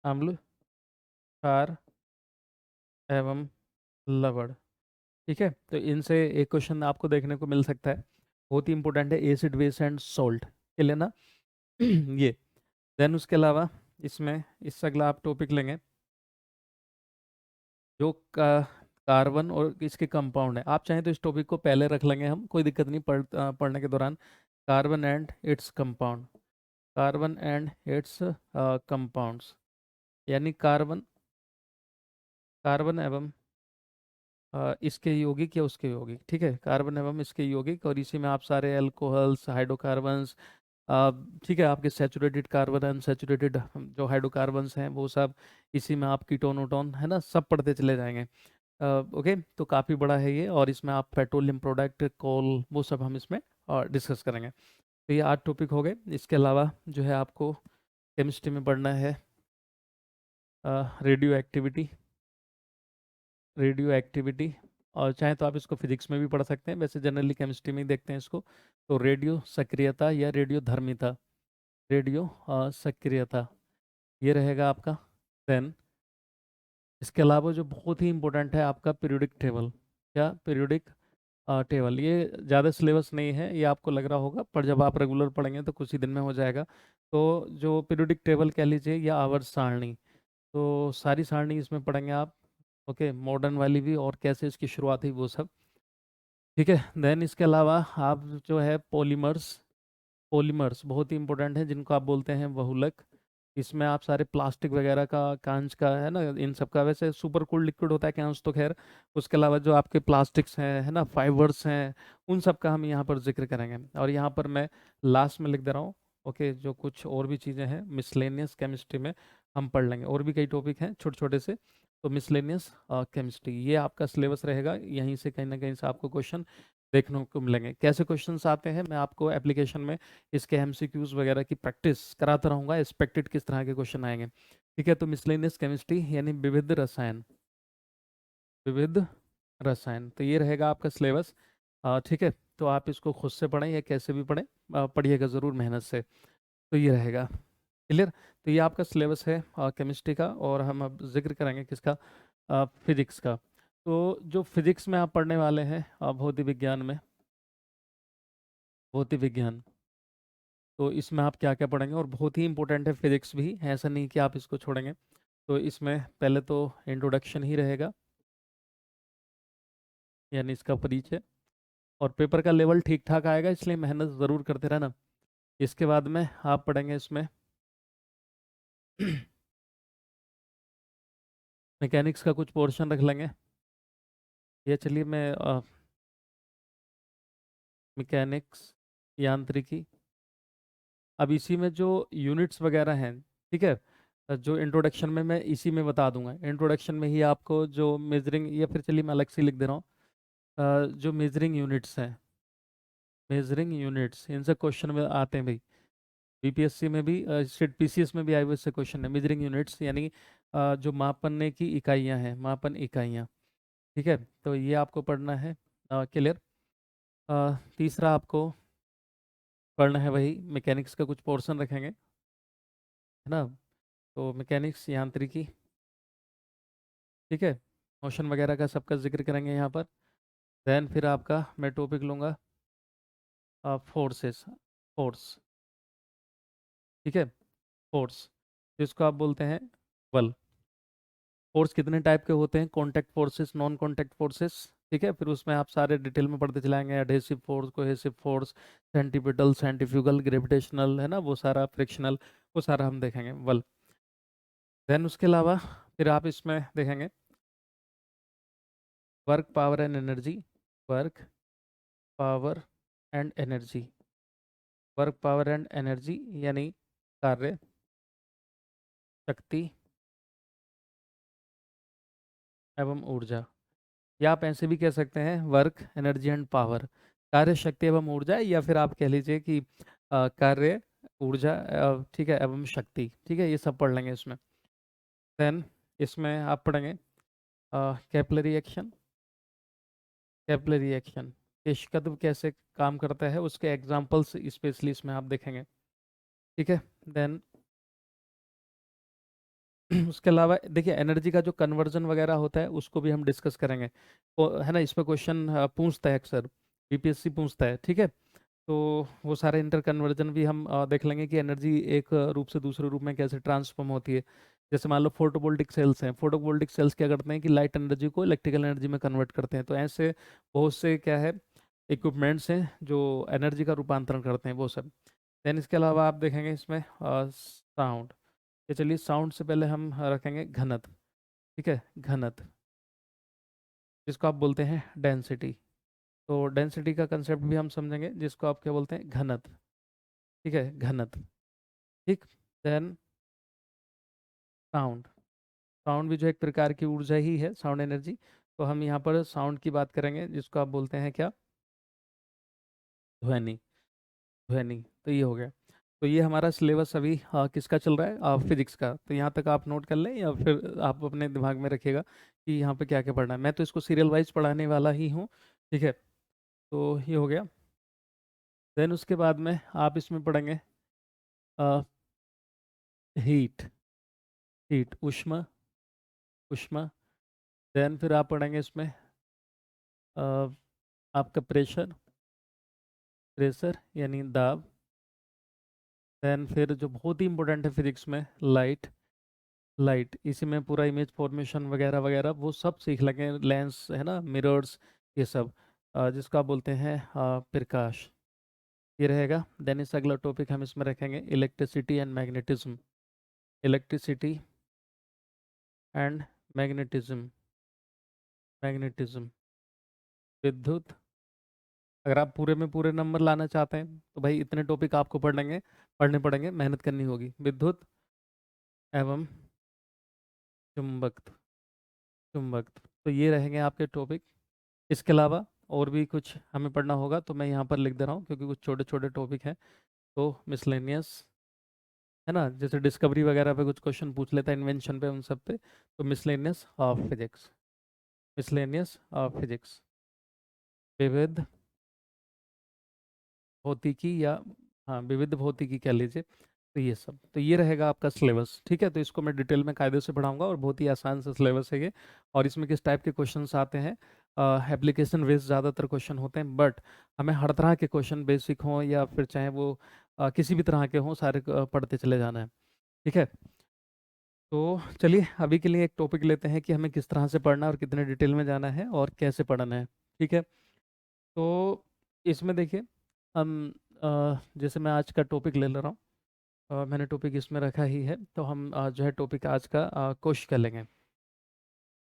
A: अम्ल, क्षार एवं लवण। ठीक है, तो इनसे एक क्वेश्चन आपको देखने को मिल सकता है, बहुत ही इंपॉर्टेंट है, एसिड, बेस एंड सॉल्ट के लेना ये। देन उसके अलावा इसमें इससे अगला आप टॉपिक लेंगे जो कार्बन और इसके कंपाउंड है। आप चाहें तो इस टॉपिक को पहले रख लेंगे हम, कोई दिक्कत नहीं, पढ़ने के दौरान। Carbon and its compound, carbon and it's compounds, यानी कार्बन, कार्बन एवं इसके यौगिक या उसके यौगिक। ठीक है, कार्बन एवं इसके यौगिक, और इसी में आप सारे अल्कोहल्स, हाइड्रोकार्बन्स, ठीक है, आपके सैचुरेटेड कार्बन, अनसैचुरेटेड जो हाइड्रोकार्बन्स हैं वो सब, इसी में आप कीटोन वोटोन, है ना, सब पढ़ते चले जाएंगे। ओके, तो काफ़ी बड़ा है ये, और इसमें आप पेट्रोलियम प्रोडक्ट, कोल, वो सब हम इसमें डिस्कस करेंगे। तो ये 8 टॉपिक हो गए। इसके अलावा जो है आपको केमिस्ट्री में पढ़ना है रेडियो एक्टिविटी, रेडियो एक्टिविटी, और चाहे तो आप इसको फिजिक्स में भी पढ़ सकते हैं, वैसे जनरली केमिस्ट्री में ही देखते हैं इसको। तो रेडियो सक्रियता या रेडियो धर्मिता, रेडियो सक्रियता, ये रहेगा आपका। देन इसके अलावा जो बहुत ही इंपॉर्टेंट है आपका पीरियोडिक टेबल, क्या पीरियोडिक टेबल, ये ज़्यादा सिलेबस नहीं है, ये आपको लग रहा होगा, पर जब आप रेगुलर पढ़ेंगे तो कुछ ही दिन में हो जाएगा। तो जो पीरियोडिक टेबल कह लीजिए या आवर्त सारणी, तो सारी सारणी इसमें पढ़ेंगे आप। ओके, मॉडर्न वाली भी और कैसे इसकी शुरुआत हुई वो सब। ठीक है, देन इसके अलावा आप जो है पॉलीमर्स, पॉलीमर्स बहुत ही इंपॉर्टेंट है, जिनको आप बोलते हैं बहुलक। इसमें आप सारे प्लास्टिक वगैरह का, कांच का, है ना, इन सब का, वैसे सुपर कूल लिक्विड होता है कांच तो खैर। उसके अलावा जो आपके प्लास्टिक्स हैं, है ना, फाइबर्स हैं, उन सब का हम यहाँ पर जिक्र करेंगे। और यहाँ पर मैं लास्ट में लिख दे रहा हूँ। ओके, जो कुछ और भी चीज़ें हैं मिसलेनियस केमिस्ट्री में हम पढ़ लेंगे, और भी कई टॉपिक हैं छोटे छोटे से। तो मिसलेनियस केमिस्ट्री ये आपका सिलेबस रहेगा, यहीं से कहीं ना कहीं से आपको क्वेश्चन देखने को मिलेंगे। कैसे क्वेश्चंस आते हैं मैं आपको एप्लीकेशन में इसके एमसीक्यूज वगैरह की प्रैक्टिस कराता रहूंगा, एक्सपेक्टेड किस तरह के क्वेश्चन आएंगे। ठीक है, तो मिसलेनियस केमिस्ट्री यानी विविध रसायन, विविध रसायन, तो ये रहेगा आपका सिलेबस। ठीक है, तो आप इसको खुद से पढ़ें या कैसे भी पढ़ें, पढ़िएगा ज़रूर मेहनत से। तो ये रहेगा क्लियर। तो ये आपका सिलेबस है केमिस्ट्री का, और हम अब जिक्र करेंगे किसका, फिजिक्स का। तो जो फिजिक्स में आप पढ़ने वाले हैं भौतिक विज्ञान में, भौतिक विज्ञान, तो इसमें आप क्या क्या पढ़ेंगे, और बहुत ही इंपॉर्टेंट है फिजिक्स भी, ऐसा नहीं कि आप इसको छोड़ेंगे। तो इसमें पहले तो इंट्रोडक्शन ही रहेगा, यानी इसका परिचय। और पेपर का लेवल ठीक ठाक आएगा, इसलिए मेहनत ज़रूर करते रहना। इसके बाद में आप पढ़ेंगे इसमें मैकेनिक्स का कुछ पोर्शन रख लेंगे। ये चलिए मैं मैकेनिक्स, यांत्रिकी, अब इसी में जो यूनिट्स वगैरह हैं, ठीक है, जो इंट्रोडक्शन में मैं इसी में बता दूंगा, इंट्रोडक्शन में ही आपको जो मेजरिंग, या फिर चलिए मैं अलग से लिख दे रहा हूँ, जो मेजरिंग यूनिट्स हैं, मेजरिंग यूनिट्स, इनसे क्वेश्चन में आते हैं भाई। बीपीएससी में भी, स्टेट पीसीएस में भी आए हुए से क्वेश्चन है, मेजरिंग यूनिट्स यानी जो मापने की इकाइयाँ हैं, मापन इकाइयाँ। ठीक है, तो ये आपको पढ़ना है, क्लियर। तीसरा आपको पढ़ना है वही मैकेनिक्स का कुछ पोर्शन रखेंगे, है ना। तो मैकेनिक्स, यांत्रिकी, ठीक है, मोशन वगैरह का सबका जिक्र करेंगे यहाँ पर। देन फिर आपका मैं टॉपिक लूँगा फोर्सेस, फोर्स, ठीक है, फोर्स, जिसको आप बोलते हैं बल। फोर्स कितने टाइप के होते हैं, contact forces, non contact forces. ठीक है, फिर उसमें आप सारे डिटेल में पढ़ते चलाएंगे, adhesive force, cohesive force, centripetal, centrifugal, gravitational, है ना, वो सारा फ्रिक्शनल, वो सारा हम देखेंगे बल। देन उसके अलावा फिर आप इसमें देखेंगे work, power and energy, work, power and energy, work, power and energy यानी कार्य, शक्ति एवं ऊर्जा। या आप ऐसे भी कह सकते हैं वर्क, एनर्जी एंड पावर, कार्य, शक्ति एवं ऊर्जा, या फिर आप कह लीजिए कि कार्य, ऊर्जा, ठीक है, एवं शक्ति। ठीक है, ये सब पढ़ लेंगे इसमें। देन इसमें आप पढ़ेंगे कैपिलरी एक्शन, कैपिलरी एक्शन, केशिका कैसे काम करता है, उसके एग्जाम्पल्स स्पेशली इसमें आप देखेंगे। ठीक है, देन उसके अलावा देखिए एनर्जी का जो कन्वर्जन वगैरह होता है उसको भी हम डिस्कस करेंगे, तो है ना, इसमें क्वेश्चन पूछता है अक्सर, बीपीएससी पूछता है। ठीक है, तो वो सारे इंटर कन्वर्जन भी हम देख लेंगे कि एनर्जी एक रूप से दूसरे रूप में कैसे ट्रांसफॉर्म होती है। जैसे मान लो फोटोवोल्टिक सेल्स हैं, फोटोवोल्टिक सेल्स क्या करते हैं कि लाइट एनर्जी को इलेक्ट्रिकल एनर्जी में कन्वर्ट करते हैं। तो ऐसे बहुत से क्या है इक्विपमेंट्स हैं जो एनर्जी का रूपांतरण करते हैं, वो सब। देन इसके अलावा आप देखेंगे इसमें साउंड। ये चलिए साउंड से पहले हम रखेंगे घनत्व। ठीक है, घनत्व, जिसको आप बोलते हैं डेंसिटी। तो डेंसिटी का कंसेप्ट भी हम समझेंगे, जिसको आप क्या बोलते हैं, घनत्व। ठीक है, घनत्व, ठीक। देन साउंड, साउंड भी जो एक प्रकार की ऊर्जा ही है, साउंड एनर्जी। तो हम यहाँ पर साउंड की बात करेंगे, जिसको आप बोलते हैं क्या, ध्वनि, ध्वनि। तो ये हो गया। तो ये हमारा सिलेबस अभी किसका चल रहा है, फिजिक्स का। तो यहाँ तक आप नोट कर लें, या फिर आप अपने दिमाग में रखिएगा कि यहाँ पे क्या क्या पढ़ना है। मैं तो इसको सीरियल वाइज पढ़ाने वाला ही हूँ। ठीक है, तो ये हो गया। देन उसके बाद में आप इसमें पढ़ेंगे हीट, हीट, उष्मा, उष्मा। देन फिर आप पढ़ेंगे इसमें अ, आपका प्रेशर, प्रेशर यानी दाब। देन फिर जो बहुत ही इंपॉर्टेंट है फिजिक्स में, लाइट, लाइट, इसी में पूरा इमेज फॉर्मेशन वगैरह वगैरह वो सब सीख लेंगे, लेंस है ना, मिरर्स, ये सब जिसको आप बोलते हैं प्रकाश, ये रहेगा। देन इस अगला टॉपिक हम इसमें रखेंगे electricity and magnetism. Electricity and magnetism, magnetism, विद्युत। अगर आप पूरे में पूरे नंबर लाना चाहते हैं तो भाई इतने टॉपिक आपको पढ़ने पड़ेंगे, मेहनत करनी होगी। विद्युत एवं चुंबकत्व, चुंबकत्व, तो ये रहेंगे आपके टॉपिक। इसके अलावा और भी कुछ हमें पढ़ना होगा तो मैं यहाँ पर लिख दे रहा हूँ, क्योंकि कुछ छोटे छोटे टॉपिक हैं। तो मिसलेनियस है ना, जैसे डिस्कवरी वगैरह पे कुछ क्वेश्चन पूछ लेता है, इन्वेंशन पे, उन सब पे। तो miscellaneous of physics, miscellaneous of physics, विविध भौतिकी या हाँ विविध भौतिकी कह लीजिए। तो ये सब, तो ये रहेगा आपका सिलेबस, ठीक है। तो इसको मैं डिटेल में कायदे से पढ़ाऊंगा और बहुत ही आसान से सिलेबस है ये। और इसमें किस टाइप के क्वेश्चंस आते हैं, एप्लीकेशन बेस्ड ज़्यादातर क्वेश्चन होते हैं, बट हमें हर तरह के क्वेश्चन, बेसिक हों या फिर चाहे वो किसी भी तरह के हों, सारे पढ़ते चले जाना है, ठीक है। तो चलिए अभी के लिए एक टॉपिक लेते हैं कि हमें किस तरह से पढ़ना है और कितने डिटेल में जाना है और कैसे पढ़ना है, ठीक है। तो इसमें देखिए हम जैसे मैं आज का टॉपिक ले ले रहा हूँ, मैंने टॉपिक इसमें रखा ही है, तो हम जो है टॉपिक आज का कोशिका लेंगे,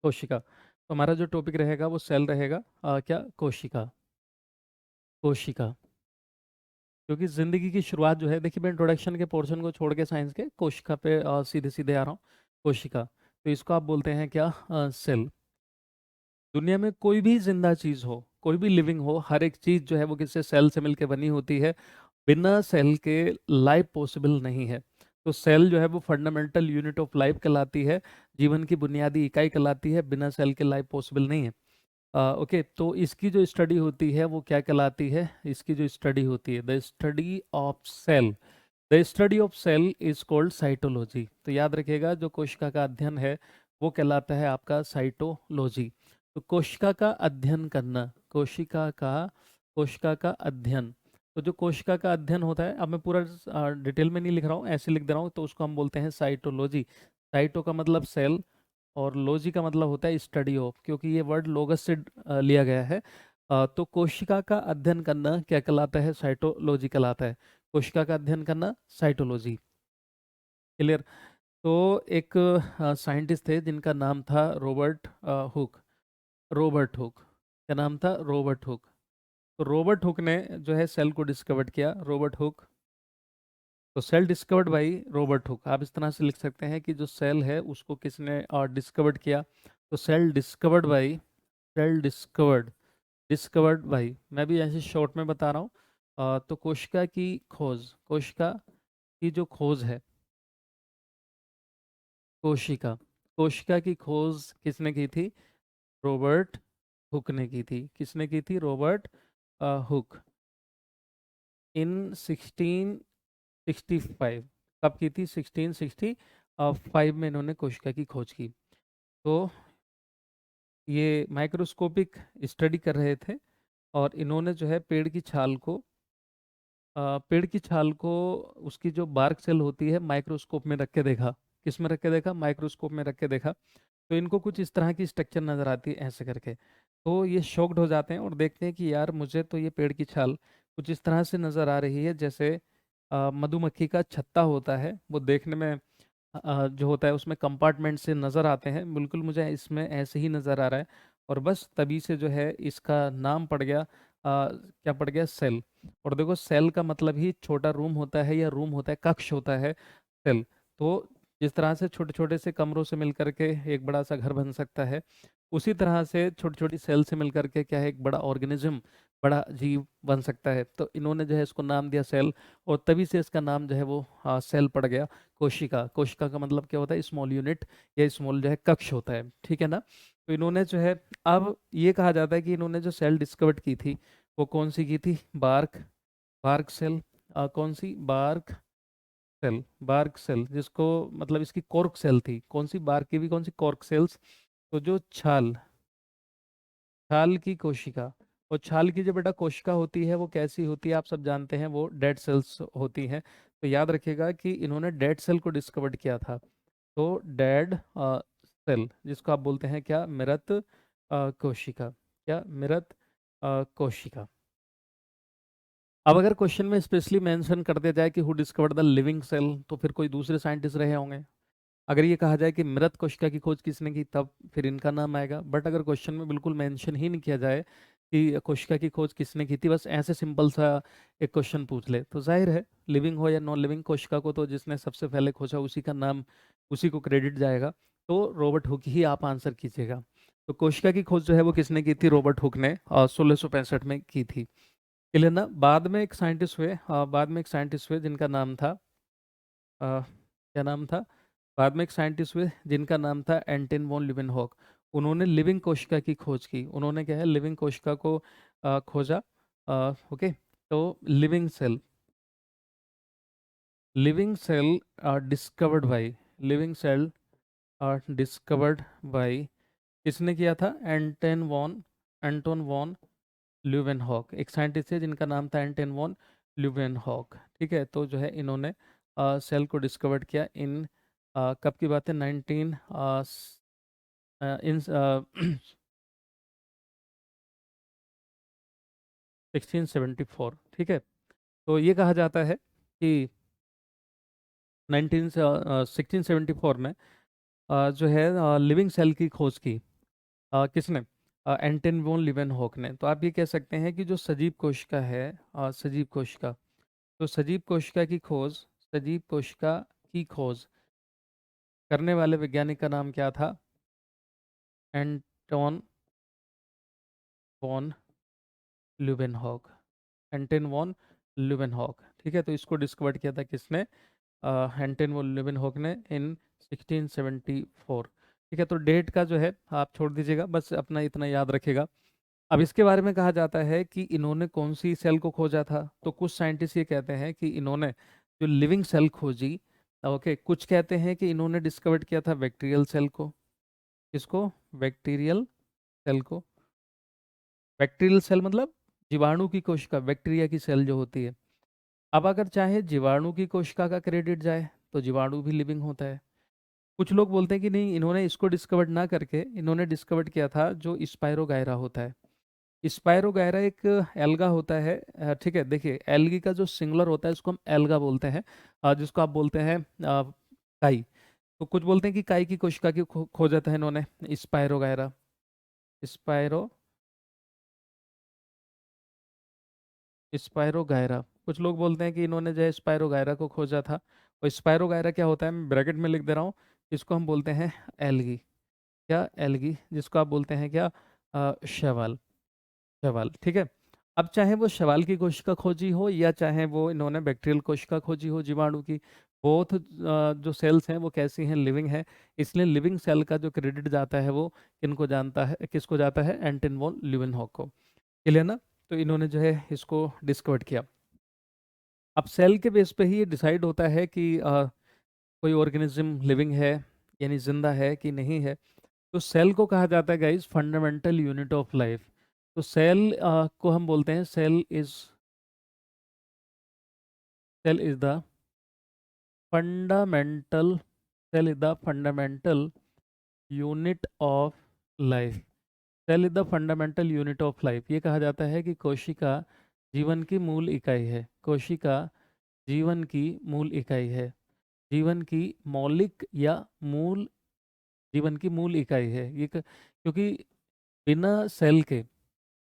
A: कोशिका। तो हमारा जो टॉपिक रहेगा वो सेल रहेगा, क्या, कोशिका, कोशिका। क्योंकि ज़िंदगी की शुरुआत जो है, देखिए मैं इंट्रोडक्शन के पोर्शन को छोड़ के साइंस के कोशिका पे सीधे सीधे आ रहा हूँ। कोशिका, तो इसको आप बोलते हैं क्या, सेल। दुनिया में कोई भी जिंदा चीज़ हो, कोई भी लिविंग हो, हर एक चीज़ जो है वो किससे, सेल से मिलकर बनी होती है। बिना सेल के लाइफ पॉसिबल नहीं है। तो सेल जो है वो फंडामेंटल यूनिट ऑफ लाइफ कहलाती है, जीवन की बुनियादी इकाई कहलाती है। बिना सेल के लाइफ पॉसिबल नहीं है। ओके, तो इसकी जो स्टडी होती है वो क्या कहलाती है, इसकी जो स्टडी होती है, the study of cell, the study of cell is called cytology. तो याद रखिएगा, जो कोशिका का अध्ययन है वो कहलाता है आपका साइटोलॉजी। तो कोशिका का अध्ययन करना, कोशिका का अध्ययन। तो जो कोशिका का अध्ययन होता है, अब मैं पूरा डिटेल में नहीं लिख रहा हूँ, ऐसे लिख दे रहा हूँ, तो उसको हम बोलते हैं साइटोलॉजी। साइटो का मतलब सेल, और लॉजी का मतलब होता है स्टडी ऑफ, क्योंकि ये वर्ड लोगस से लिया गया है। तो कोशिका का अध्ययन करना क्या कहलाता है, साइटोलॉजी कहलाता है। कोशिका का अध्ययन करना साइटोलॉजी, क्लियर। तो एक साइंटिस्ट थे जिनका नाम था रॉबर्ट हुक, रॉबर्ट हुक, क्या नाम था, रॉबर्ट हुक। तो रॉबर्ट हुक ने जो है सेल को डिस्कवर्ड किया, रॉबर्ट हुक। तो cell discovered by Robert Hooke, आप इस तरह से लिख सकते हैं कि जो सेल है उसको किसने डिस्कवर्ड किया। तो cell discovered by, cell discovered, discovered by, मैं भी ऐसे शॉर्ट में बता रहा हूँ। तो कोशिका की खोज, कोशिका की जो खोज है, कोशिका, कोशिका की खोज किसने की थी, रॉबर्ट हुक ने की थी। किसने की थी, रॉबर्ट हुक, इन 1665। कब की थी, 1665 में इन्होंने कोशिका की खोज की। तो ये माइक्रोस्कोपिक स्टडी कर रहे थे, और इन्होंने जो है पेड़ की छाल को, पेड़ की छाल को, उसकी जो बार्क सेल होती है, माइक्रोस्कोप में रख के देखा। किस में रख के देखा, माइक्रोस्कोप में रख के देखा। तो इनको कुछ इस तरह की स्ट्रक्चर नजर आती है ऐसे करके। तो ये शॉक्ड हो जाते हैं और देखते हैं कि यार मुझे तो ये पेड़ की छाल कुछ इस तरह से नजर आ रही है, जैसे मधुमक्खी का छत्ता होता है, वो देखने में जो होता है उसमें कंपार्टमेंट से नज़र आते हैं, बिल्कुल मुझे इसमें ऐसे ही नज़र आ रहा है। और बस तभी से जो है इसका नाम पड़ गया, क्या पड़ गया, सेल। और देखो सेल का मतलब ही छोटा रूम होता है, या रूम होता है, कक्ष होता है, सेल। तो जिस तरह से छोटे छोटे से कमरों से मिलकर के एक बड़ा सा घर बन सकता है, उसी तरह से छोटी छोटी सेल से मिलकर के क्या है, एक बड़ा ऑर्गेनिज्म, बड़ा जीव बन सकता है। तो इन्होंने जो है इसको नाम दिया सेल, और तभी से इसका नाम जो है वो सेल पड़ गया। कोशिका, कोशिका का मतलब क्या होता है, स्मॉल यूनिट, या स्मॉल जो है कक्ष होता है, ठीक है ना। तो इन्होंने जो है, अब ये कहा जाता है कि इन्होंने जो सेल डिस्कवर्ड की थी वो कौन सी की थी, बार्क, बार्क सेल। कौन सी, बार्क सेल, बार्क सेल, जिसको मतलब इसकी कॉर्क सेल थी, कौन सी, बार्क की भी कौन सी, कॉर्क सेल्स। तो जो छाल, छाल की कोशिका, और छाल की जो बेटा कोशिका होती है वो कैसी होती है, आप सब जानते हैं, वो डेड सेल्स होती हैं। तो याद रखिएगा कि इन्होंने डेड सेल को डिस्कवर्ड किया था। तो डेड सेल, जिसको आप बोलते हैं क्या, मृत कोशिका, क्या मृत कोशिका। अब अगर क्वेश्चन में स्पेशली मेंशन कर दिया जाए कि who discovered the living cell, तो फिर कोई दूसरे साइंटिस्ट रहे होंगे। अगर ये कहा जाए कि मृत कोशिका की खोज किसने की, तब फिर इनका नाम आएगा। बट अगर क्वेश्चन में बिल्कुल मेंशन ही नहीं किया जाए कि कोशिका की खोज किसने की थी, बस ऐसे सिंपल सा एक क्वेश्चन पूछ ले, तो जाहिर है लिविंग हो या नॉन लिविंग कोशिका को तो जिसने सबसे पहले खोजा उसी का नाम, उसी को क्रेडिट जाएगा। तो रॉबर्ट हुक ही आप आंसर कीजिएगा। तो कोशिका की खोज जो है वो किसने की थी, रॉबर्ट हुक ने 1665 में की थी। क्लियर ना। बाद में एक साइंटिस्ट हुए जिनका नाम था क्या नाम था, बाद में एक साइंटिस्ट हुए जिनका नाम था एंटन वॉन ल्यूवेनहॉक। उन्होंने लिविंग कोशिका की खोज की। उन्होंने क्या है, लिविंग कोशिका को खोजा। ओके। तो living cell discovered by living cell discovered by किसने किया था, एंटोन वॉन ल्यूवेनहॉक। एक साइंटिस्ट है जिनका नाम था एंटन वॉन ल्यूवेनहॉक। ठीक है, तो जो है इन्होंने सेल को डिस्कवर्ड किया इन कब की बात है, 19 इन 1674। ठीक है, तो ये कहा जाता है कि 1674 में जो है लिविंग सेल की खोज की किसने, एंटन वॉन लीवेनहॉक ने। तो आप ये कह सकते हैं कि जो सजीव कोशिका है, सजीव कोशिका, तो सजीव कोशिका की खोज करने वाले वैज्ञानिक का नाम क्या था, एंटोन वॉन ल्यूवेनहॉक। एंटन वॉन ल्यूवेनहॉक। ठीक है, तो इसको डिस्कवर किया था किसने, एंटन वॉन ल्यूवेनहॉक ने इन 1674। ठीक है, तो डेट का जो है आप छोड़ दीजिएगा, बस अपना इतना याद रखिएगा। अब इसके बारे में कहा जाता है कि इन्होंने कौन सी सेल को खोजा था। तो कुछ साइंटिस्ट ये कहते हैं कि इन्होंने जो लिविंग सेल खोजी, ओके, कुछ कहते हैं कि इन्होंने डिस्कवर किया था बैक्टीरियल सेल को। इसको बैक्टीरियल सेल को, बैक्टीरियल सेल मतलब जीवाणु की कोशिका, बैक्टीरिया की सेल जो होती है। अब अगर चाहे जीवाणु की कोशिका का क्रेडिट जाए तो जीवाणु भी लिविंग होता है। कुछ लोग बोलते हैं कि नहीं, इन्होंने इसको डिस्कवर ना करके इन्होंने डिस्कवर किया था जो स्पाइरोगायरा होता है। स्पाइरोगायरा एक एल्गा होता है। ठीक है, देखिए एल्गी का जो सिंगुलर होता है उसको हम एल्गा बोलते हैं, जिसको आप बोलते हैं काई। तो कुछ बोलते हैं कि काई की कोशिका की खोजा था इन्होंने, स्पाइरोगायरा, स्पाइरो स्पाइरोगायरा। कुछ लोग बोलते हैं कि इन्होंने जो है स्पाइरोगायरा को खोजा था। और स्पाइरोगायरा क्या होता है, मैं ब्रैकेट में लिख दे रहा हूँ, इसको हम बोलते हैं एल्गी। क्या, एल्गी, जिसको आप बोलते हैं क्या, शैवाल, शैवाल। ठीक है। अब चाहे वो शैवाल की कोशिका खोजी हो या चाहे वो इन्होंने बैक्टीरियल कोशिका खोजी हो जीवाणु की, बोथ जो सेल्स हैं वो कैसी हैं, लिविंग है। इसलिए लिविंग सेल का जो क्रेडिट जाता है वो किसको जाता है, एंटन वॉन ल्यूवेनहॉक को। क्लियर ना। तो इन्होंने जो है इसको डिस्कवर किया। अब सेल के बेस पे ही ये डिसाइड होता है कि कोई ऑर्गेनिज्म लिविंग है यानी जिंदा है कि नहीं है। तो सेल को कहा जाता है guys fundamental unit of life. तो सेल को हम बोलते हैं cell is the fundamental cell is the fundamental unit of life. Cell is the fundamental unit of life. ये कहा जाता है कि कोशिका जीवन की मूल इकाई है। कोशिका जीवन की मूल इकाई है, जीवन की मौलिक या मूल जीवन की मूल इकाई है। क्योंकि बिना सेल के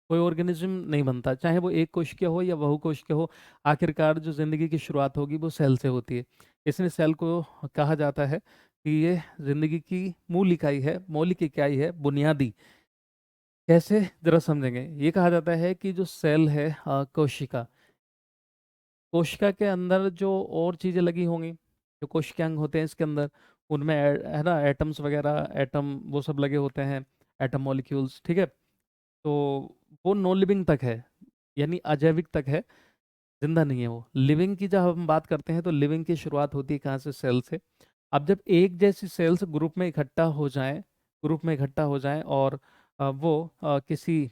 A: कोई ऑर्गेनिज्म नहीं बनता, चाहे वो एक कोशिकीय हो या बहुकोशिकीय हो। आखिरकार जो जिंदगी की शुरुआत होगी वो सेल से होती है। इसलिए सेल को कहा जाता है कि ये जिंदगी की मूल इकाई है, मौलिक इकाई है, बुनियादी। कैसे, जरा समझेंगे। ये कहा जाता है कि जो सेल है, कोशिका, कोशिका के अंदर जो और चीजें लगी होंगी, जो कोशिकांग होते हैं इसके अंदर, उनमें है ना एटम्स वगैरह, एटम वो सब लगे होते हैं, एटम मॉलिक्यूल्स। ठीक है, तो वो नॉन लिविंग तक है, यानी अजैविक तक है, जिंदा नहीं है वो। लिविंग की जब हम बात करते हैं तो लिविंग की शुरुआत होती है कहाँ से, सेल से। अब जब एक जैसी सेल्स ग्रुप में इकट्ठा हो जाएं और वो किसी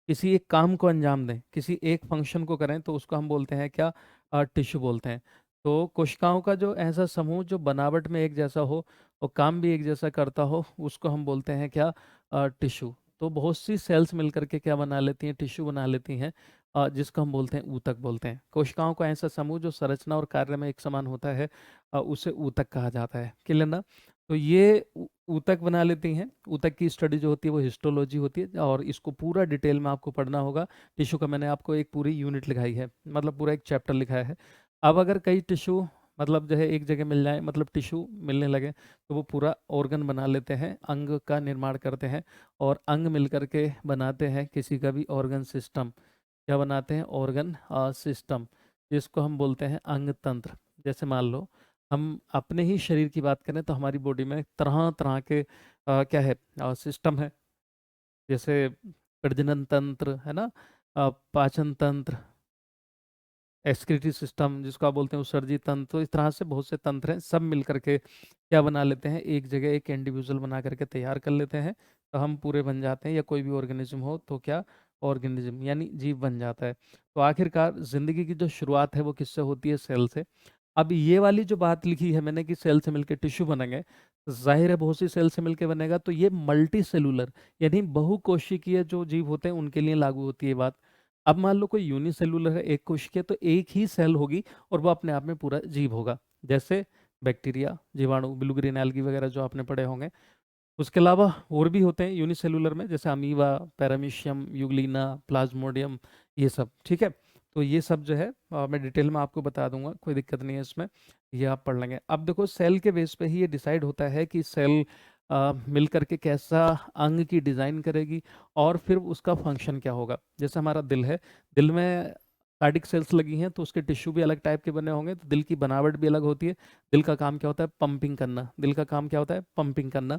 A: किसी एक काम को अंजाम दें, किसी एक फंक्शन को करें, तो उसको हम बोलते हैं क्या, टिश्यू बोलते हैं। तो कोशिकाओं का जो ऐसा समूह जो बनावट में एक जैसा हो और काम भी एक जैसा करता हो, उसको हम बोलते हैं क्या? टिश्यू। तो बहुत सी सेल्स मिलकर के क्या बना लेती हैं? टिश्यू बना लेती हैं, जिसको हम बोलते हैं ऊतक बोलते हैं। कोशिकाओं का ऐसा समूह जो संरचना और कार्य में एक समान होता है, उसे ऊतक कहा जाता है। क्लियर ना? तो ये ऊतक बना लेती हैं। ऊतक की स्टडी जो होती है वो हिस्टोलॉजी होती है, और इसको पूरा डिटेल में आपको पढ़ना होगा। टिश्यू का मैंने आपको एक पूरी यूनिट लिखाई है, मतलब पूरा एक चैप्टर लिखाया है। अब अगर कई टिश्यू मतलब जो है एक जगह मिल जाए, मतलब टिश्यू मिलने लगे, तो वो पूरा ऑर्गन बना लेते हैं, अंग का निर्माण करते हैं, और अंग मिलकर के बनाते हैं किसी का भी ऑर्गन सिस्टम। क्या बनाते हैं? ऑर्गन सिस्टम, जिसको हम बोलते हैं अंग तंत्र। जैसे मान लो हम अपने ही शरीर की बात करें तो हमारी बॉडी में तरह तरह के क्या है, सिस्टम है। जैसे प्रजनन तंत्र है ना, पाचन तंत्र, एक्सक्रीटरी सिस्टम जिसको आप बोलते हैं उत्सर्जी तंत्र। तो इस तरह से बहुत से तंत्र हैं, सब मिल करके क्या बना लेते हैं? एक जगह एक इंडिविजुअल बना करके तैयार कर लेते हैं, तो हम पूरे बन जाते हैं। या कोई भी ऑर्गेनिज्म हो तो क्या? ऑर्गेनिज्म यानी जीव बन जाता है। तो आखिरकार जिंदगी की जो शुरुआत है वो किससे होती है? सेल से। अब ये वाली जो बात लिखी है मैंने कि सेल से मिलकर टिश्यू बनेंगे, तो जाहिर है बहुत सी सेल से मिलकर बनेगा, तो ये मल्टी सेलुलर यानी बहुकोशिकीय जो जीव होते हैं उनके लिए लागू होती है ये बात। अब मान लो कोई यूनिसेलुलर है, एक कोशिकीय, तो एक ही सेल होगी और वो अपने आप में पूरा जीव होगा। जैसे बैक्टीरिया, जीवाणु, ब्लू ग्रीन एल्गी वगैरह जो आपने पढ़े होंगे। उसके अलावा और भी होते हैं यूनिसेलुलर में, जैसे अमीबा, पैरामीशियम, यूग्लिना, प्लाज्मोडियम, ये सब। ठीक है, तो ये सब जो है मैं डिटेल में आपको बता दूंगा, कोई दिक्कत नहीं है इसमें, ये आप पढ़ लेंगे। अब देखो सेल के बेस पे ही ये डिसाइड होता है कि सेल मिल करके कैसा अंग की डिजाइन करेगी, और फिर उसका फंक्शन क्या होगा। जैसे हमारा दिल है, दिल में कार्डिक सेल्स लगी हैं, तो उसके टिश्यू भी अलग टाइप के बने होंगे, तो दिल की बनावट भी अलग होती है। दिल का काम क्या होता है? पंपिंग करना। दिल का काम क्या होता है? पंपिंग करना।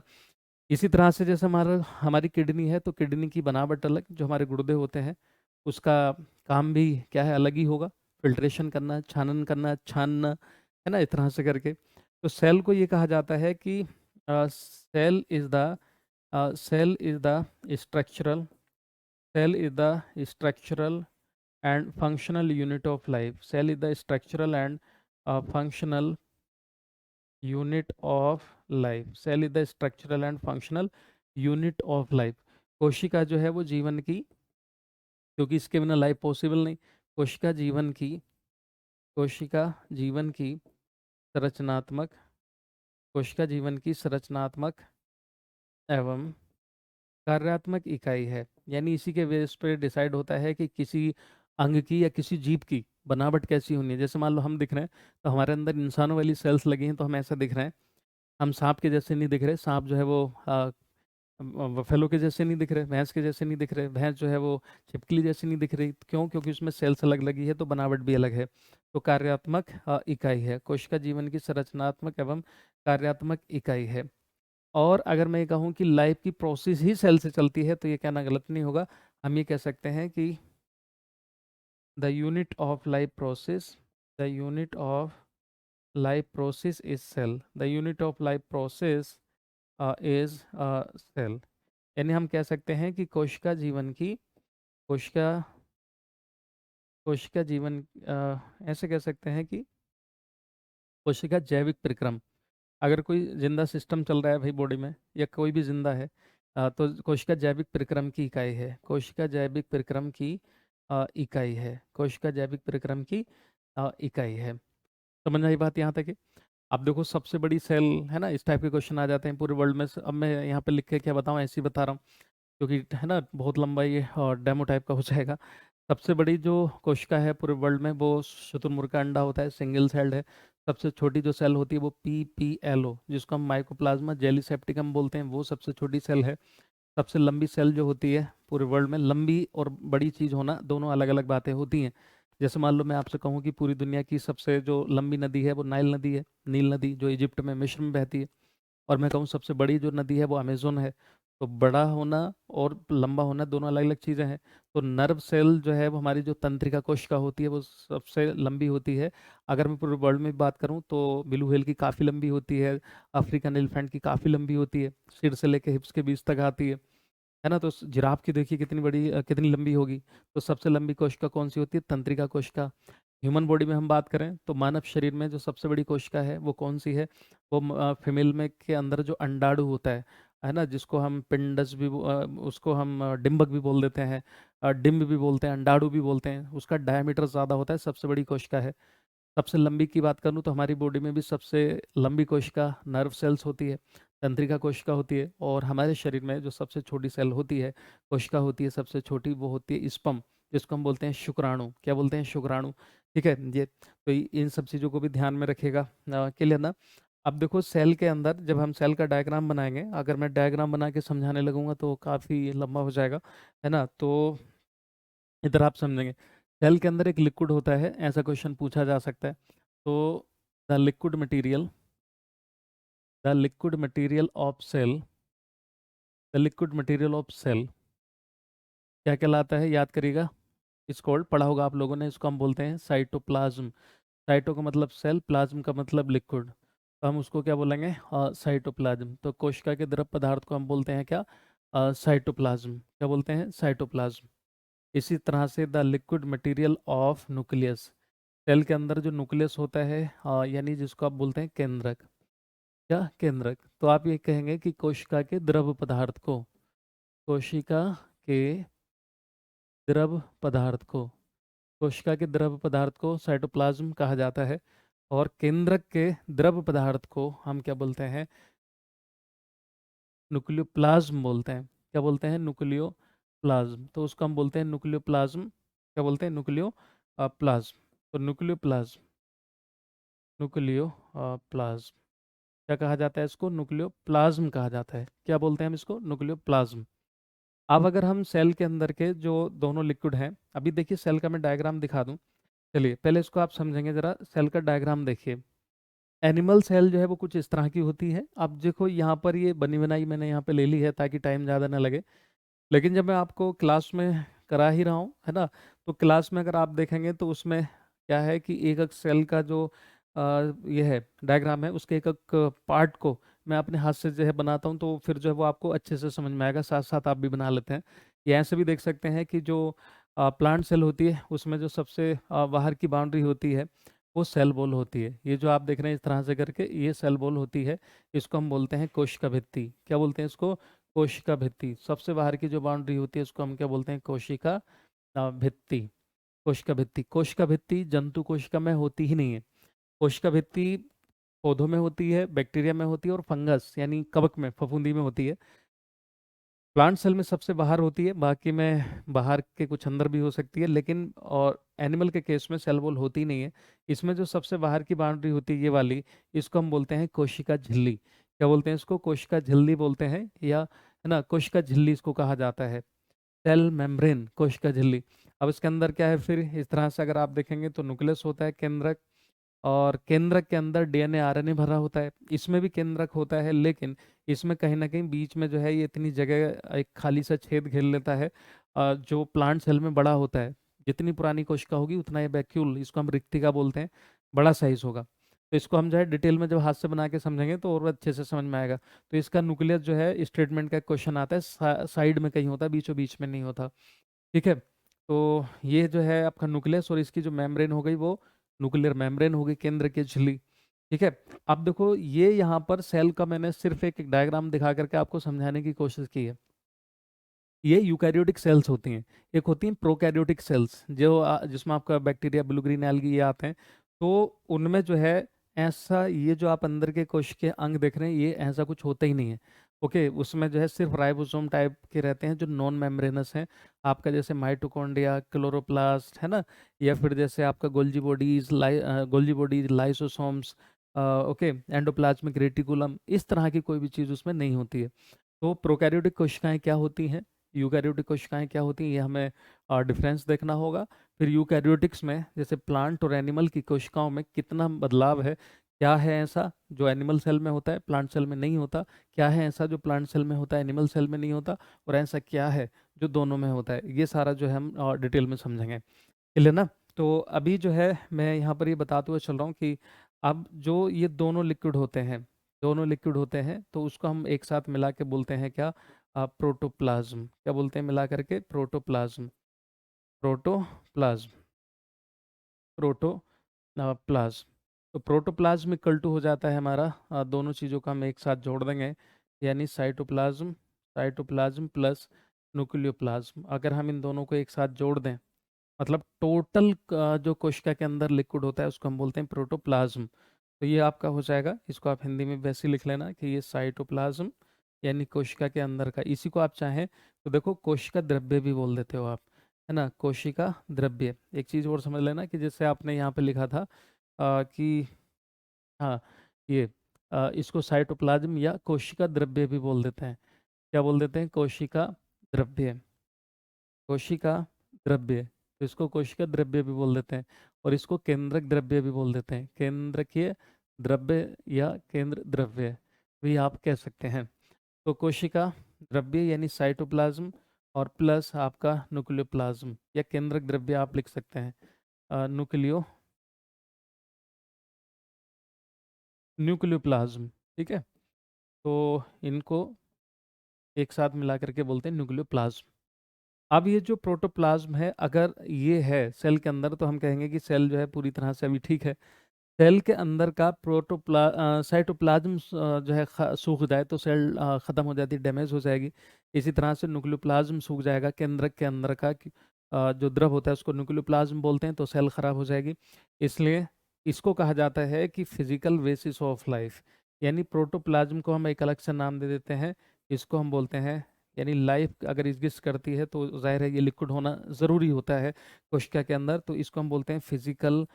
A: इसी तरह से जैसे हमारी किडनी है, तो किडनी की बनावट अलग, जो हमारे गुर्दे होते हैं उसका काम भी क्या है? अलग ही होगा। फिल्ट्रेशन करना, छानन करना, छानना, है ना, इस तरह से करके। तो सेल को ये कहा जाता है कि cell is the cell is the structural cell is the structural and functional unit of life. Cell is the structural and functional unit of life. Cell is the structural and functional unit of life. कोशिका जो है वो जीवन की, क्योंकि इसके बिना life possible नहीं, कोशिका जीवन की कोशिका जीवन की संरचनात्मक कोशिका जीवन की संरचनात्मक एवं कार्यात्मक इकाई है। यानी इसी के बेस पर डिसाइड होता है कि किसी अंग की या किसी जीव की बनावट कैसी होनी है। जैसे मान लो हम दिख रहे हैं, तो हमारे अंदर इंसानों वाली सेल्स लगी हैं, तो हम ऐसा दिख रहे हैं। हम सांप के जैसे नहीं दिख रहे। सांप जो है वो बफेलो के जैसे नहीं दिख रहे, भैंस के जैसे नहीं दिख रहे, भैंस जो है वो छिपकली जैसी नहीं दिख रही। क्यों? क्योंकि उसमें सेल्स अलग लगी है, तो बनावट भी अलग है। तो कार्यात्मक इकाई है, कोशिका जीवन की संरचनात्मक एवं कार्यात्मक इकाई है। और अगर मैं ये कहूँ कि लाइफ की प्रोसेस ही सेल से चलती है, तो ये कहना गलत नहीं होगा। हम ये कह सकते हैं कि the unit of life process the unit of life process is cell. The unit of life process is cell. यानी हम कह सकते हैं कि कोशिका कोशिका जीवन ऐसे कह सकते हैं कि कोशिका जैविक परिक्रम। अगर कोई जिंदा सिस्टम चल रहा है भाई बॉडी में, या कोई भी जिंदा है, तो कोशिका जैविक परिक्रम की इकाई है। कोशिका जैविक परिक्रम की इकाई है। कोशिका जैविक परिक्रम की इकाई है। समझ आई बात यहाँ तक है? अब देखो सबसे बड़ी सेल है ना, इस टाइप के क्वेश्चन आ जाते हैं पूरे वर्ल्ड में अब मैं यहाँ पे लिख के क्या बताऊँ, ऐसे ही बता रहा हूँ, क्योंकि है ना बहुत लंबा ये और डेमो टाइप का हो जाएगा। सबसे बड़ी जो कोशिका है पूरे वर्ल्ड में वो शुतुरमुर्ग का अंडा होता है, सिंगल सेल्ड है। सबसे छोटी जो सेल होती है वो PPLO, जिसको हम माइकोप्लाज्मा जेलीसेप्टिकम बोलते हैं, वो सबसे छोटी सेल है। सबसे लंबी सेल जो होती है पूरे वर्ल्ड में, लंबी और बड़ी चीज़ होना दोनों अलग अलग बातें होती हैं। जैसे मान लो मैं आपसे कहूँ कि पूरी दुनिया की सबसे जो लंबी नदी है वो नाइल नदी है, नील नदी, जो इजिप्ट में, मिस्र में बहती है। और मैं कहूँ सबसे बड़ी जो नदी है वो अमेजोन है। तो बड़ा होना और लंबा होना दोनों अलग अलग चीज़ें हैं। तो नर्व सेल जो है वो हमारी जो तंत्रिका कोशिका होती है वो सबसे लंबी होती है। अगर मैं पूरे वर्ल्ड में बात करूँ तो ब्लू व्हेल की काफ़ी लंबी होती है, अफ्रीकन एलिफेंट की काफ़ी लंबी होती है, सिर से लेके हिप्स के बीच तक आती है ना। तो जिराफ की देखिए कितनी बड़ी कितनी लंबी होगी। तो सबसे लंबी कोशिका कौन सी होती है? तंत्रिका कोशिका। ह्यूमन बॉडी में हम बात करें तो मानव शरीर में जो सबसे बड़ी कोशिका है वो कौन सी है? वो फीमेल में के अंदर जो अंडाणु होता है ना, जिसको हम पिंडस भी उसको हम डिंबक भी बोल देते हैं, डिम्ब भी बोलते हैं, अंडाणु भी बोलते हैं। उसका डायमीटर ज़्यादा होता है, सबसे बड़ी कोशिका है। सबसे लंबी की बात करूँ तो हमारी बॉडी में भी सबसे लंबी कोशिका नर्व सेल्स होती है, तंत्रिका कोशिका होती है। और हमारे शरीर में जो सबसे छोटी सेल होती है, कोशिका होती है सबसे छोटी, वो होती है स्पर्म, जिसको हम बोलते हैं शुक्राणु। क्या बोलते हैं? शुक्राणु। ठीक है ये तो इन सब चीज़ों को भी ध्यान में रखिएगा। क्लियर ना? अब देखो सेल के अंदर जब हम सेल का डायग्राम बनाएंगे, अगर मैं डायग्राम बना के समझाने लगूंगा तो काफ़ी लंबा हो जाएगा, है ना? तो इधर आप समझेंगे। सेल के अंदर एक लिक्विड होता है, ऐसा क्वेश्चन पूछा जा सकता है। तो the liquid material, the liquid material of cell, the liquid material of cell क्या कहलाता है? याद करिएगा, इसको पढ़ा होगा आप लोगों ने। इसको हम बोलते हैं साइटोप्लाज्म। साइटो का मतलब सेल, प्लाज्म का मतलब लिक्विड, तो हम उसको क्या बोलेंगे? साइटोप्लाज्म। तो कोशिका के द्रव पदार्थ को हम बोलते हैं क्या? साइटोप्लाज्म। क्या बोलते हैं? साइटोप्लाज्म। इसी तरह से the liquid material of nucleus, cell के अंदर जो न्यूक्लियस होता है, यानी जिसको आप बोलते हैं केंद्रक। क्या? केंद्रक। तो आप ये कहेंगे कि कोशिका के द्रव पदार्थ को, कोशिका के द्रव पदार्थ को, कोशिका के द्रव पदार्थ को साइटोप्लाज्म कहा जाता है। और केंद्रक के द्रव पदार्थ को हम क्या बोलते हैं? न्यूक्लियोप्लाज्म बोलते हैं। क्या बोलते हैं? न्यूक्लियोप्लाज्म। तो उसको हम बोलते हैं न्यूक्लियोप्लाज्म। क्या बोलते हैं? Nucleo plasm. तो न्यूक्लियोप्लाज्म, न्यूक्लियोप्लाज्म क्या कहा जाता है? इसको न्यूक्लियोप्लाज्म कहा जाता है। क्या बोलते हैं हम इसको? न्यूक्लियोप्लाज्म। अब अगर हम सेल के अंदर के जो दोनों लिक्विड हैं, अभी देखिए सेल का मैं डायग्राम दिखा दूं। चलिए पहले इसको आप समझेंगे जरा। सेल का डायग्राम देखिए। एनिमल सेल जो है वो कुछ इस तरह की होती है। अब देखो यहाँ पर ये बनी बनाई मैंने यहाँ पे ले ली है ताकि टाइम ज़्यादा ना लगे। लेकिन जब मैं आपको क्लास में करा ही रहा हूँ, है ना, तो क्लास में अगर आप देखेंगे तो उसमें क्या है कि एक एक सेल का जो ये है डायग्राम है, उसके एक एक पार्ट को मैं अपने हाथ से जो है बनाता हूँ, तो फिर जो है वो आपको अच्छे से समझ में आएगा। साथ साथ आप भी बना लेते हैं। ये ऐसे भी देख सकते हैं कि जो प्लांट सेल होती है उसमें जो सबसे बाहर की बाउंड्री होती है वो सेल वॉल होती है। ये जो आप देख रहे हैं इस तरह से करके, ये सेल वॉल होती है। इसको हम बोलते हैं कोशिका भित्ति। क्या बोलते हैं इसको? कोशिका भित्ति। सबसे बाहर की जो बाउंड्री होती है उसको हम क्या बोलते हैं? कोशिका भित्ति। कोशिका भित्ति। कोशिका भित्ति जंतु कोशिका में होती ही नहीं है। कोशिका भित्ति पौधों में होती है, बैक्टीरिया में होती है, और फंगस यानी कवक में, फफूंदी में होती है। प्लांट सेल में सबसे बाहर होती है, बाकी में बाहर के कुछ अंदर भी हो सकती है, लेकिन और एनिमल के केस में सेल वॉल होती नहीं है। इसमें जो सबसे बाहर की बाउंड्री होती है ये वाली, इसको हम बोलते हैं कोशिका झिल्ली। क्या बोलते हैं इसको? कोशिका झिल्ली बोलते हैं, या है ना, कोशिका झिल्ली इसको कहा जाता है। सेल मेम्ब्रेन, कोशिका झिल्ली। अब इसके अंदर क्या है फिर? इस तरह से अगर आप देखेंगे तो न्यूक्लियस होता है, केंद्रक, और केंद्रक के अंदर डीएनए आरएनए भरा होता है। इसमें भी केंद्रक होता है, लेकिन इसमें कहीं ना कहीं बीच में जो है ये इतनी जगह एक खाली सा छेद घेर लेता है, जो प्लांट सेल में बड़ा होता है। जितनी पुरानी कोशिका होगी उतना ये वैक्यूल, इसको हम रिक्तिका बोलते हैं, बड़ा साइज होगा। तो इसको हम जो है डिटेल में जब हाथ से बना के समझेंगे तो और अच्छे से समझ में आएगा। तो इसका न्यूक्लियस जो है स्टेटमेंट का क्वेश्चन आता है, साइड में कहीं होता है, बीचों बीच में नहीं होता। ठीक है। तो ये जो है आपका न्यूक्लियस, और इसकी जो मेम्ब्रेन हो गई वो न्यूक्लियर मेम्ब्रेन हो गई, केंद्र की झिल्ली। ठीक है। अब देखो ये यहाँ पर सेल का मैंने सिर्फ एक डायग्राम दिखा करके आपको समझाने की कोशिश की है। ये यूकैरियोटिक सेल्स होती हैं। एक होती हैं प्रोकैरियोटिक सेल्स, जो जिसमें आपका बैक्टीरिया, ब्लू ग्रीन एल्गी ये आते हैं। तो उनमें जो है ऐसा, ये जो आप अंदर के कोशिकीय अंग देख रहे हैं ये ऐसा कुछ होता ही नहीं है। ओके, उसमें जो है सिर्फ राइबोसोम टाइप के रहते हैं जो नॉन मेम्ब्रेनस हैं। आपका जैसे माइटोकॉन्ड्रिया, क्लोरोप्लास्ट, है ना, या फिर जैसे आपका Golgi bodies, lysosomes, okay, endoplasmic reticulum, इस तरह की कोई भी चीज़ उसमें नहीं होती है। तो प्रोकैरियोटिक कोशिकाएं क्या होती हैं, यूकैरियोटिक कोशिकाएं क्या होती हैं, ये हमें डिफरेंस देखना होगा। फिर यूकैरियोटिक्स में जैसे प्लांट और एनिमल की कोशिकाओं में कितना बदलाव है, क्या है ऐसा जो एनिमल सेल में होता है प्लांट सेल में नहीं होता, क्या है ऐसा जो प्लांट सेल में होता है एनिमल सेल में नहीं होता, और ऐसा क्या है जो दोनों में होता है, ये सारा जो है हम डिटेल में समझेंगे। क्लियर ना? तो अभी जो है मैं यहाँ पर ये बताते हुए चल रहा हूँ कि अब जो ये दोनों लिक्विड होते हैं, दोनों लिक्विड होते हैं, तो उसको हम एक साथ मिला के बोलते हैं क्या? प्रोटोप्लाज्म। क्या बोलते हैं मिला करके? प्रोटोप्लाज्म। प्रोटोप्लाज्म। प्रोटोप्लाज्म। तो प्रोटोप्लाज्म इक्वल टू हो जाता है हमारा, दोनों चीज़ों का हम एक साथ जोड़ देंगे, यानी साइटोप्लाज्म, साइटोप्लाज्म प्लस न्यूक्लियोप्लाज्म। अगर हम इन दोनों को एक साथ जोड़ दें, मतलब टोटल जो कोशिका के अंदर लिक्विड होता है उसको हम बोलते हैं प्रोटोप्लाज्म। तो ये आपका हो जाएगा, इसको आप हिंदी में वैसे ही लिख लेना कि ये साइटोप्लाज्म यानी कोशिका के अंदर का। इसी को आप चाहें तो देखो कोशिका द्रव्य भी बोल देते हो आप, है ना, कोशिका द्रव्य। एक चीज़ और समझ लेना कि जैसे आपने यहाँ पे लिखा था कि हाँ, ये इसको साइटोप्लाज्म या कोशिका द्रव्य भी बोल देते हैं। क्या बोल देते हैं? कोशिका द्रव्य, कोशिका द्रव्य। तो इसको कोशिका द्रव्य भी बोल देते हैं, और इसको केंद्रक द्रव्य भी बोल देते हैं, केंद्रकीय द्रव्य या केंद्र द्रव्य भी आप कह सकते हैं। तो कोशिका द्रव्य यानी साइटोप्लाज्म, और प्लस आपका न्यूक्लियोप्लाज्म या केंद्रक द्रव्य आप लिख सकते हैं, न्यूक्लियोप्लाज्म। ठीक है, तो इनको एक साथ मिला करके बोलते हैं न्यूक्लियोप्लाज्म। अब ये जो प्रोटोप्लाज्म है, अगर ये है सेल के अंदर, तो हम कहेंगे कि सेल जो है पूरी तरह से अभी ठीक है। सेल के अंदर का साइटोप्लाज्म जो है सूख जाए तो सेल खत्म हो जाती है, डैमेज हो जाएगी। इसी तरह से न्यूक्लियोप्लाज्म सूख जाएगा, केंद्रक के अंदर का जो द्रव होता है उसको न्यूक्लियोप्लाज्म बोलते हैं, तो सेल खराब हो जाएगी। इसलिए इसको कहा जाता है कि फिजिकल बेसिस ऑफ लाइफ, यानी प्रोटोप्लाज्म को हम एक अलग से नाम दे देते हैं, इसको हम बोलते हैं, यानी लाइफ अगर एग्जिस्ट करती है तो जाहिर है ये लिक्विड होना ज़रूरी होता है कोशिका के अंदर, तो इसको हम बोलते हैं physical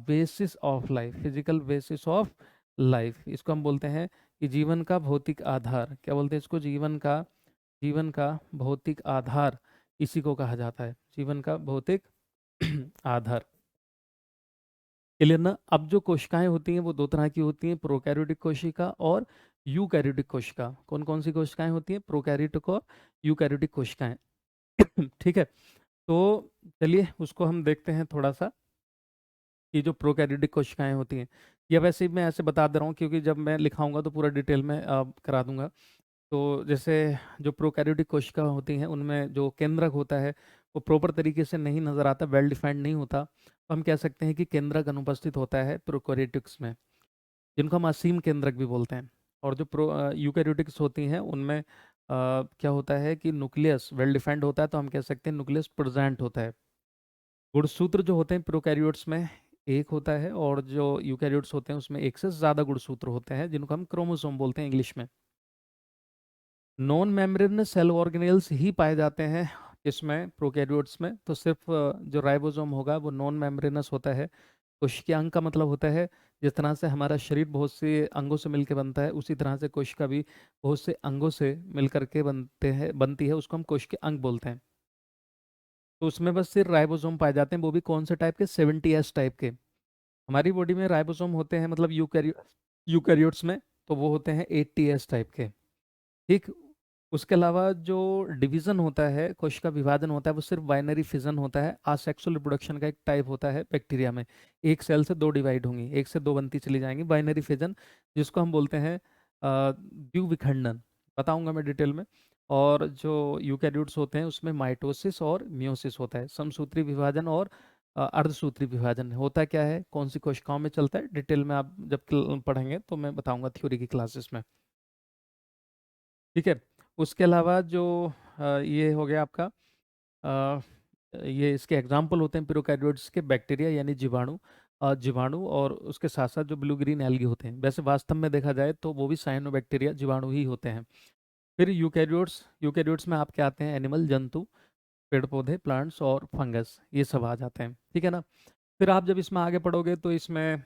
A: basis of life, physical basis of life. इसको हम बोलते हैं कि जीवन का भौतिक आधार। क्या बोलते हैं इसको? जीवन का भौतिक आधार, इसी को कहा जाता है जीवन का भौतिक आधार। क्लियर ना? अब जो कोशिकाएं होती हैं वो दो तरह की होती हैं, प्रोकैरियोटिक कोशिका और यूकैरियोटिक कोशिका। कौन कौन सी कोशिकाएं होती हैं? प्रोकैरियोटिक और यूकैरियोटिक कोशिकाएं। ठीक है, तो चलिए उसको हम देखते हैं थोड़ा सा, कि जो प्रोकैरियोटिक कोशिकाएं होती हैं, या वैसे ही मैं ऐसे बता दे रहा हूँ क्योंकि जब मैं लिखाऊंगा तो पूरा डिटेल में करा दूंगा। तो जैसे जो प्रोकैरियोटिक कोशिका होती हैं उनमें जो केंद्रक होता है वो प्रॉपर तरीके से नहीं नजर आता, वेल डिफाइंड नहीं होता, तो हम कह सकते हैं कि केंद्रक अनुपस्थित होता है प्रोकैरियोटिक्स में, जिनको हम असीम केंद्रक भी बोलते हैं। और जो यूकैरियोटिक्स होती हैं उनमें क्या होता है कि न्यूक्लियस वेल डिफाइंड होता है, तो हम कह सकते हैं न्यूक्लियस प्रेजेंट होता है। गुणसूत्र जो होते हैं प्रोकैरियोट्स में एक होता है, और जो यूकैरियोट्स होते हैं उसमें एक से ज़्यादा गुणसूत्र होते हैं, जिनको हम क्रोमोसोम बोलते हैं इंग्लिश में। नॉन मेम्ब्रेनस सेल ऑर्गेनेल्स ही पाए जाते हैं इसमें, प्रोकैरियोट्स में तो सिर्फ जो राइबोसोम होगा वो नॉन मेम्ब्रेनस होता है। कोशिका अंग का मतलब होता है, जिस तरह से हमारा शरीर बहुत से अंगों से मिलकर बनता है, उसी तरह से कोशिका भी बहुत से अंगों से मिलकर के बनती है, उसको हम कोशिका अंग बोलते हैं। तो उसमें बस सिर्फ राइबोसोम पाए जाते हैं, वो भी कौन से टाइप के? 70S टाइप के। हमारी बॉडी में राइबोसोम होते हैं, मतलब यूकैरियोट्स में तो वो होते हैं 80S टाइप के। ठीक, उसके अलावा जो डिवीजन होता है, कोशिका विभाजन होता है, वो सिर्फ बाइनरी फिजन होता है, असेक्सुअल रिप्रोडक्शन का एक टाइप होता है बैक्टीरिया में। एक सेल से दो डिवाइड होंगी, एक से दो बनती चली जाएंगी, बाइनरी फिजन, जिसको हम बोलते हैं द्विविखंडन। बताऊंगा मैं डिटेल में। और जो यूकैरियोट्स होते हैं उसमें माइटोसिस और मियोसिस होता है, समसूत्री विभाजन और अर्धसूत्री विभाजन। होता क्या है, कौन सी कोशिकाओं में चलता है, डिटेल में आप जब पढ़ेंगे तो मैं बताऊंगा थ्योरी की क्लासेस में। ठीक है, उसके अलावा जो ये हो गया आपका, अ, ये इसके एग्जाम्पल होते हैं प्रोकैरियोट्स के, बैक्टीरिया यानी जीवाणु, जीवाणु, और उसके साथ साथ जो ब्लू ग्रीन एल्गी होते हैं, वैसे वास्तव में देखा जाए तो वो भी साइनोबैक्टीरिया जीवाणु ही होते हैं। फिर यूकैरियोट्स, यूकैरियोट्स में आपके आते हैं एनिमल, जंतु, पेड़ पौधे, प्लांट्स और फंगस, ये सब आ जाते हैं। ठीक है ना? फिर आप जब इसमें आगे पढ़ोगे तो इसमें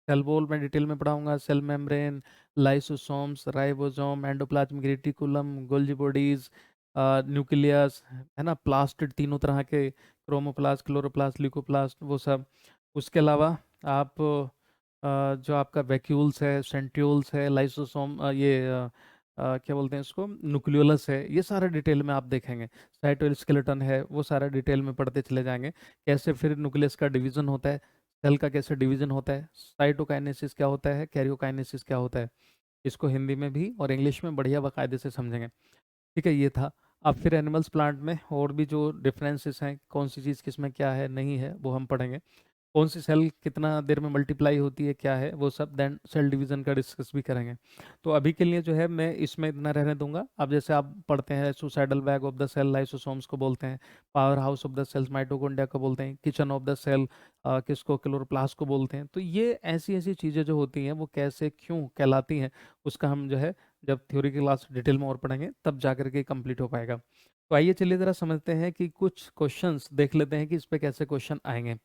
A: सेल वॉल में डिटेल में पढ़ाऊंगा, cell membrane, lysosomes, ribosome, endoplasmic reticulum, Golgi bodies, nucleus, है ना, प्लास्टिड, तीनों तरह के, क्रोमोप्लास्ट, क्लोरोप्लास्ट, ल्यूकोप्लास्ट, वो सब। उसके अलावा आप जो आपका वैक्यूल्स है, सेंट्रियोल्स है, लाइसोसोम, क्या बोलते हैं इसको, न्यूक्लियोलस है, ये सारा डिटेल में आप देखेंगे। साइटोस्केलेटन है, वो सारा डिटेल में पढ़ते चले जाएंगे, कैसे फिर न्यूक्लियस का डिवीजन होता है, सेल का कैसे डिवीजन होता है, साइटोकाइनेसिस क्या होता है, कैरियोकाइनेसिस क्या होता है, इसको हिंदी में भी और इंग्लिश में बढ़िया बाकायदे से समझेंगे। ठीक है, ये था। अब फिर एनिमल्स प्लांट में और भी जो डिफरेंसेस हैं, कौन सी चीज़ किस में क्या है नहीं है, वो हम पढ़ेंगे। कौन सी सेल कितना देर में मल्टीप्लाई होती है, क्या है वो सब, देन सेल डिवीजन का डिस्कस भी करेंगे। तो अभी के लिए जो है मैं इसमें इतना रहने दूंगा। अब जैसे आप पढ़ते हैं suicidal bag of the cell lysosomes को बोलते हैं, power house of the cells mitochondria को बोलते हैं, किचन ऑफ द सेल किसको क्लोरोप्लास्ट को बोलते हैं। तो ये ऐसी ऐसी चीज़ें जो होती हैं वो कैसे क्यों कहलाती हैं, उसका हम जो है जब थ्योरी की क्लास डिटेल में और पढ़ेंगे तब जाकर के कंप्लीट हो पाएगा। तो आइए चलिए ज़रा समझते हैं कि कुछ क्वेश्चंस देख लेते हैं कि इस पे कैसे क्वेश्चन आएंगे।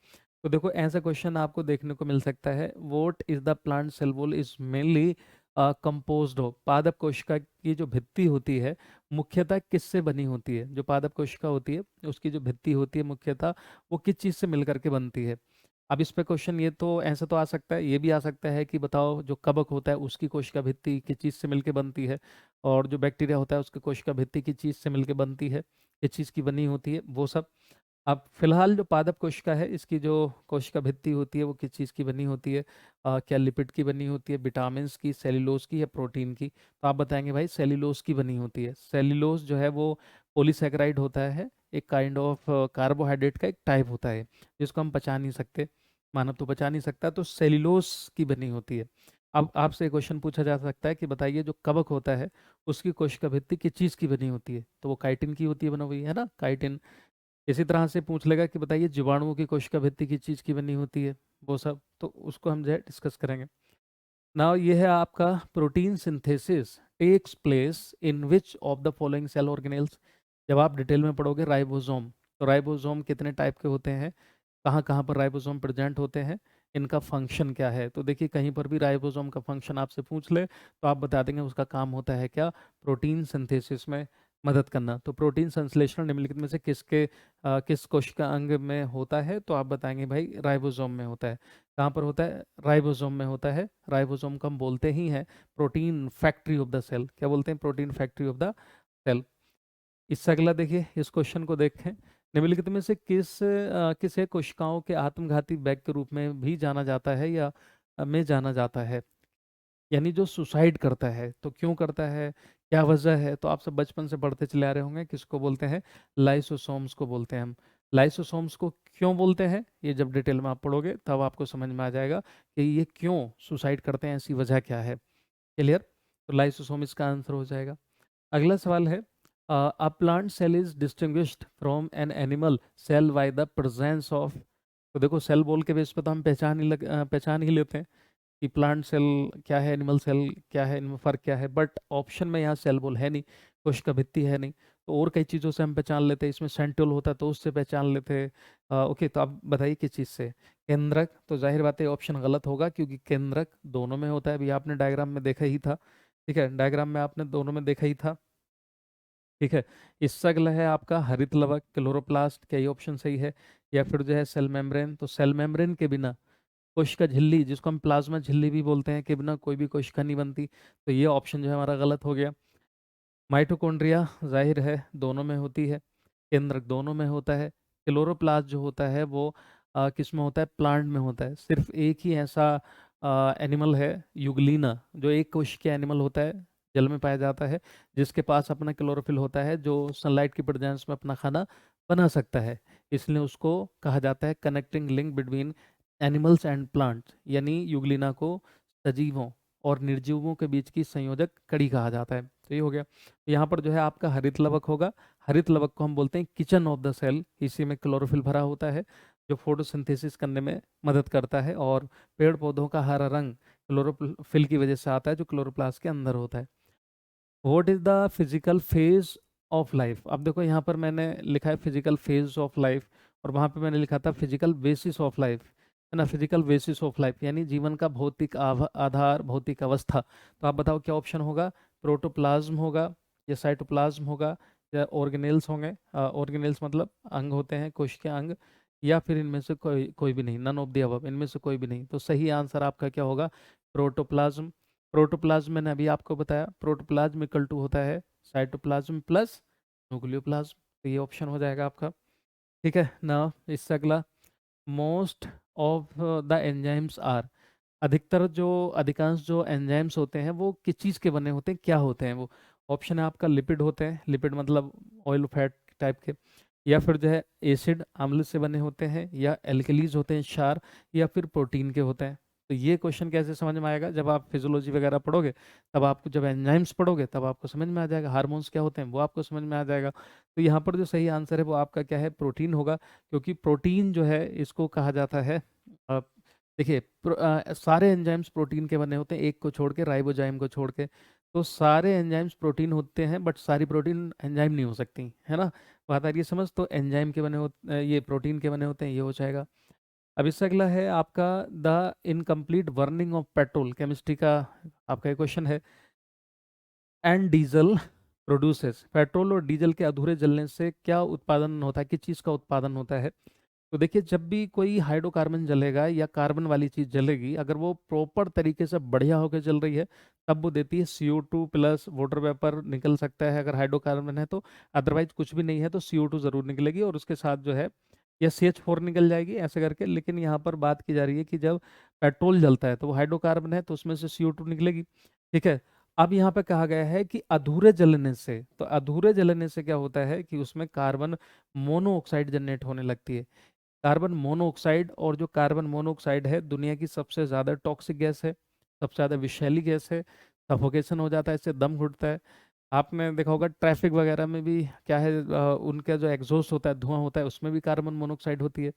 A: तो देखो ऐसा क्वेश्चन आपको देखने को मिल सकता है, what is the plant cell wall is mainly composed हो। पादप कोशिका की जो भित्ति होती है मुख्यतः किससे बनी होती है, जो पादप कोशिका होती है उसकी जो भित्ति होती है मुख्यतः वो किस चीज़ से मिलकर के बनती है। अब इस पे क्वेश्चन ये तो ऐसा तो आ सकता है, ये भी आ सकता है कि बताओ जो कवक होता है उसकी कोशिका भित्ति किस चीज़ से मिलकर बनती है, और जो बैक्टीरिया होता है उसकी कोशिका भित्ति किस चीज़ से मिलकर बनती है, किस चीज़ की बनी होती है, वो सब। अब फिलहाल जो पादप कोशिका है इसकी जो कोशिका भित्ति होती है वो किस चीज़ की बनी होती है, क्या लिपिड की बनी होती है, विटामिन की, सेल्यूलोज की या प्रोटीन की। तो आप बताएंगे भाई सेल्यूलोज की बनी होती है। सेल्यूलोज जो है वो पॉलीसेकेराइड होता है, एक काइंड ऑफ कार्बोहाइड्रेट का एक टाइप होता है जिसको हम पचा नहीं सकते, मानव तो पचा नहीं सकता, तो सेल्यूलोज की बनी होती है। अब आपसे क्वेश्चन पूछा जा सकता है कि बताइए जो कवक होता है उसकी कोशिका भित्ति किस चीज़ की बनी होती है, तो वो काइटिन की होती है बनी हुई है ना, काइटिन। इसी तरह से पूछ लेगा कि बताइए जीवाणुओं की कोशिका भित्ति किस चीज की बनी होती है, वो सब तो उसको हम जो है डिस्कस करेंगे। नाउ ये है आपका protein synthesis takes place in which of the following cell organelles. जब आप डिटेल में पढ़ोगे राइबोसोम, तो राइबोसोम कितने टाइप के होते हैं, कहाँ कहाँ पर राइबोसोम प्रेजेंट होते हैं, इनका फंक्शन क्या है। तो देखिए कहीं पर भी राइबोसोम का फंक्शन आपसे पूछ ले तो आप बता देंगे उसका काम होता है क्या, प्रोटीन सिंथेसिस में मदद करना। तो प्रोटीन संश्लेषण निम्नलिखित में से किसके किस कोशिका अंग में होता है, तो आप बताएंगे भाई राइबोसोम में होता है। कहाँ पर होता है, राइबोसोम में होता है। राइबोसोम को हम बोलते ही हैं protein factory of the cell, क्या बोलते हैं, protein factory of the cell. इससे अगला देखिए, इस क्वेश्चन को देखें, निम्नलिखित में से किसे कोशिकाओं के आत्मघाती बैग के रूप में भी जाना जाता है या में जाना जाता है, यानी जो सुसाइड करता है तो क्यों करता है, क्या वजह है। तो आप सब बचपन से पढ़ते चले आ रहे होंगे, किसको बोलते हैं, लाइसोसोम्स को बोलते हैं हम। लाइसोसोम्स को क्यों बोलते हैं, ये जब डिटेल में आप पढ़ोगे तब आपको समझ में आ जाएगा कि ये क्यों सुसाइड करते हैं, ऐसी वजह क्या है। क्लियर, तो लाइसोसोम इसका आंसर हो जाएगा। अगला सवाल है, a plant cell is distinguished from an animal cell by the presence of. तो देखो सेल बोल के बेस पे तो हम पहचान ही लेते हैं कि प्लांट सेल क्या है, एनिमल सेल क्या है, इनमें फ़र्क क्या है, बट ऑप्शन में यहाँ सेल बोल है नहीं, कोशिका भित्ति है नहीं, तो और कई चीज़ों से हम पहचान लेते हैं, इसमें सेंट्रियोल होता है तो उससे पहचान लेते हैं। ओके, तो आप बताइए किस चीज़ से, केंद्रक। तो जाहिर बात है ऑप्शन गलत होगा क्योंकि केंद्रक दोनों में होता है, अभी आपने डायग्राम में देखा ही था। ठीक है, डायग्राम में आपने दोनों में देखा ही था। ठीक है, इससे अगला है आपका हरित लवक, क्लोरोप्लास्ट, क्या ये ऑप्शन सही है, या फिर जो है सेल मेम्ब्रेन। तो सेल मेम्ब्रेन के बिना कोशिका झिल्ली, जिसको हम प्लाज्मा झिल्ली भी बोलते हैं, के बिना कोई भी कोशिका नहीं बनती, तो ये ऑप्शन जो है हमारा गलत हो गया। माइटोकॉन्ड्रिया जाहिर है दोनों में होती है, केंद्रक दोनों में होता है। क्लोरोप्लास्ट जो होता है वो किस में होता है, प्लांट में होता है। सिर्फ एक ही ऐसा एनिमल है यूग्लिना, जो एक कोशिकीय एनिमल होता है, जल में पाया जाता है, जिसके पास अपना क्लोरोफिल होता है, जो सनलाइट की प्रेजेंस में अपना खाना बना सकता है। इसलिए उसको कहा जाता है connecting link between animals and plants, यानी यूग्लिना को सजीवों और निर्जीवों के बीच की संयोजक कड़ी कहा जाता है। तो ये हो गया। तो यहाँ पर जो है आपका हरित लवक होगा। हरित लवक को हम बोलते हैं किचन ऑफ द सेल, इसी में क्लोरोफिल भरा होता है जो फोटोसिंथेसिस करने में मदद करता है, और पेड़ पौधों का हरा रंग क्लोरोफिल की वजह से आता है जो क्लोरोप्लास्ट के अंदर होता है। What is the physical phase of life. अब देखो यहाँ पर मैंने लिखा है फिजिकल फेज ऑफ लाइफ, और वहाँ पे मैंने लिखा था फिजिकल बेसिस ऑफ लाइफ, है ना। फिजिकल बेसिस ऑफ लाइफ यानी जीवन का भौतिक आधार, भौतिक अवस्था। तो आप बताओ क्या ऑप्शन होगा, प्रोटोप्लाज्म होगा, या साइटोप्लाज्म होगा, या ऑर्गेनेल्स होंगे। ऑर्गेनेल्स मतलब अंग होते हैं, कोशिकीय अंग, या फिर इनमें से कोई कोई भी नहीं, नन ऑफ द अबव, इनमें से कोई भी नहीं। तो सही आंसर आपका क्या होगा, प्रोटोप्लाज्म। प्रोटोप्लाज्म मैंने अभी आपको बताया, प्रोटोप्लाज्म इक्वल टू होता है साइटोप्लाज्म प्लस न्यूक्लियोप्लाज्म। तो ये ऑप्शन हो जाएगा आपका। ठीक है ना, इससे अगला, most of the enzymes are. अधिकतर जो अधिकांश जो एंजाइम्स होते हैं वो किस चीज़ के बने होते हैं, क्या होते हैं वो। ऑप्शन है आपका लिपिड होते हैं, लिपिड मतलब ऑयल फैट टाइप के, या फिर जो है एसिड अम्ल से बने होते हैं, या एल्कलीज होते हैं क्षार, या फिर प्रोटीन के होते हैं। तो ये क्वेश्चन कैसे समझ में आएगा, जब आप फिजियोलॉजी वगैरह पढ़ोगे, तब आपको जब एंजाइम्स पढ़ोगे तब आपको समझ में आ जाएगा, हार्मोन्स क्या होते हैं वो आपको समझ में आ जाएगा। तो यहाँ पर जो सही आंसर है वो आपका क्या है, प्रोटीन होगा। क्योंकि प्रोटीन जो है इसको कहा जाता है, अ, देखिए सारे एंजाइम्स प्रोटीन के बने होते हैं, एक को छोड़ के, राइबोजाइम को छोड़ के। तो सारे एंजाइम्स प्रोटीन होते हैं, बट सारी प्रोटीन एंजाइम नहीं हो सकती, है ना। बात आ रही है समझ। तो एंजाइम के बने होते, ये प्रोटीन के बने होते हैं, ये हो जाएगा। अब इससे अगला है आपका, the incomplete burning of petrol, chemistry का आपका क्वेश्चन है। एंड डीजल प्रोड्यूसेस, पेट्रोल और डीजल के अधूरे जलने से क्या उत्पादन होता है, किस चीज़ का उत्पादन होता है। तो देखिए, जब भी कोई हाइड्रोकार्बन जलेगा या कार्बन वाली चीज़ जलेगी, अगर वो प्रॉपर तरीके से बढ़िया होकर जल रही है, तब वो देती है CO2 प्लस वाटर वेपर निकल सकता है अगर हाइड्रोकार्बन है तो। अदरवाइज कुछ भी नहीं है तो CO2 जरूर निकलेगी, और उसके साथ जो है या CH4 निकल जाएगी ऐसे करके। लेकिन यहाँ पर बात की जा रही है कि जब पेट्रोल जलता है तो वो हाइड्रोकार्बन है, तो उसमें से CO2 निकलेगी। ठीक है। अब यहाँ पे कहा गया है कि अधूरे जलने से, तो अधूरे जलने से क्या होता है कि उसमें कार्बन मोनोऑक्साइड जनरेट होने लगती है। कार्बन मोनोऑक्साइड, और जो कार्बन मोनोऑक्साइड है दुनिया की सबसे ज़्यादा टॉक्सिक गैस है, सबसे ज़्यादा विषैली गैस है। सफोकेशन हो जाता है, इससे दम घुटता है। आपने देखा होगा ट्रैफिक वगैरह में भी क्या है, उनका जो एग्जॉस्ट होता है, धुआं होता है, उसमें भी कार्बन मोनोऑक्साइड होती है।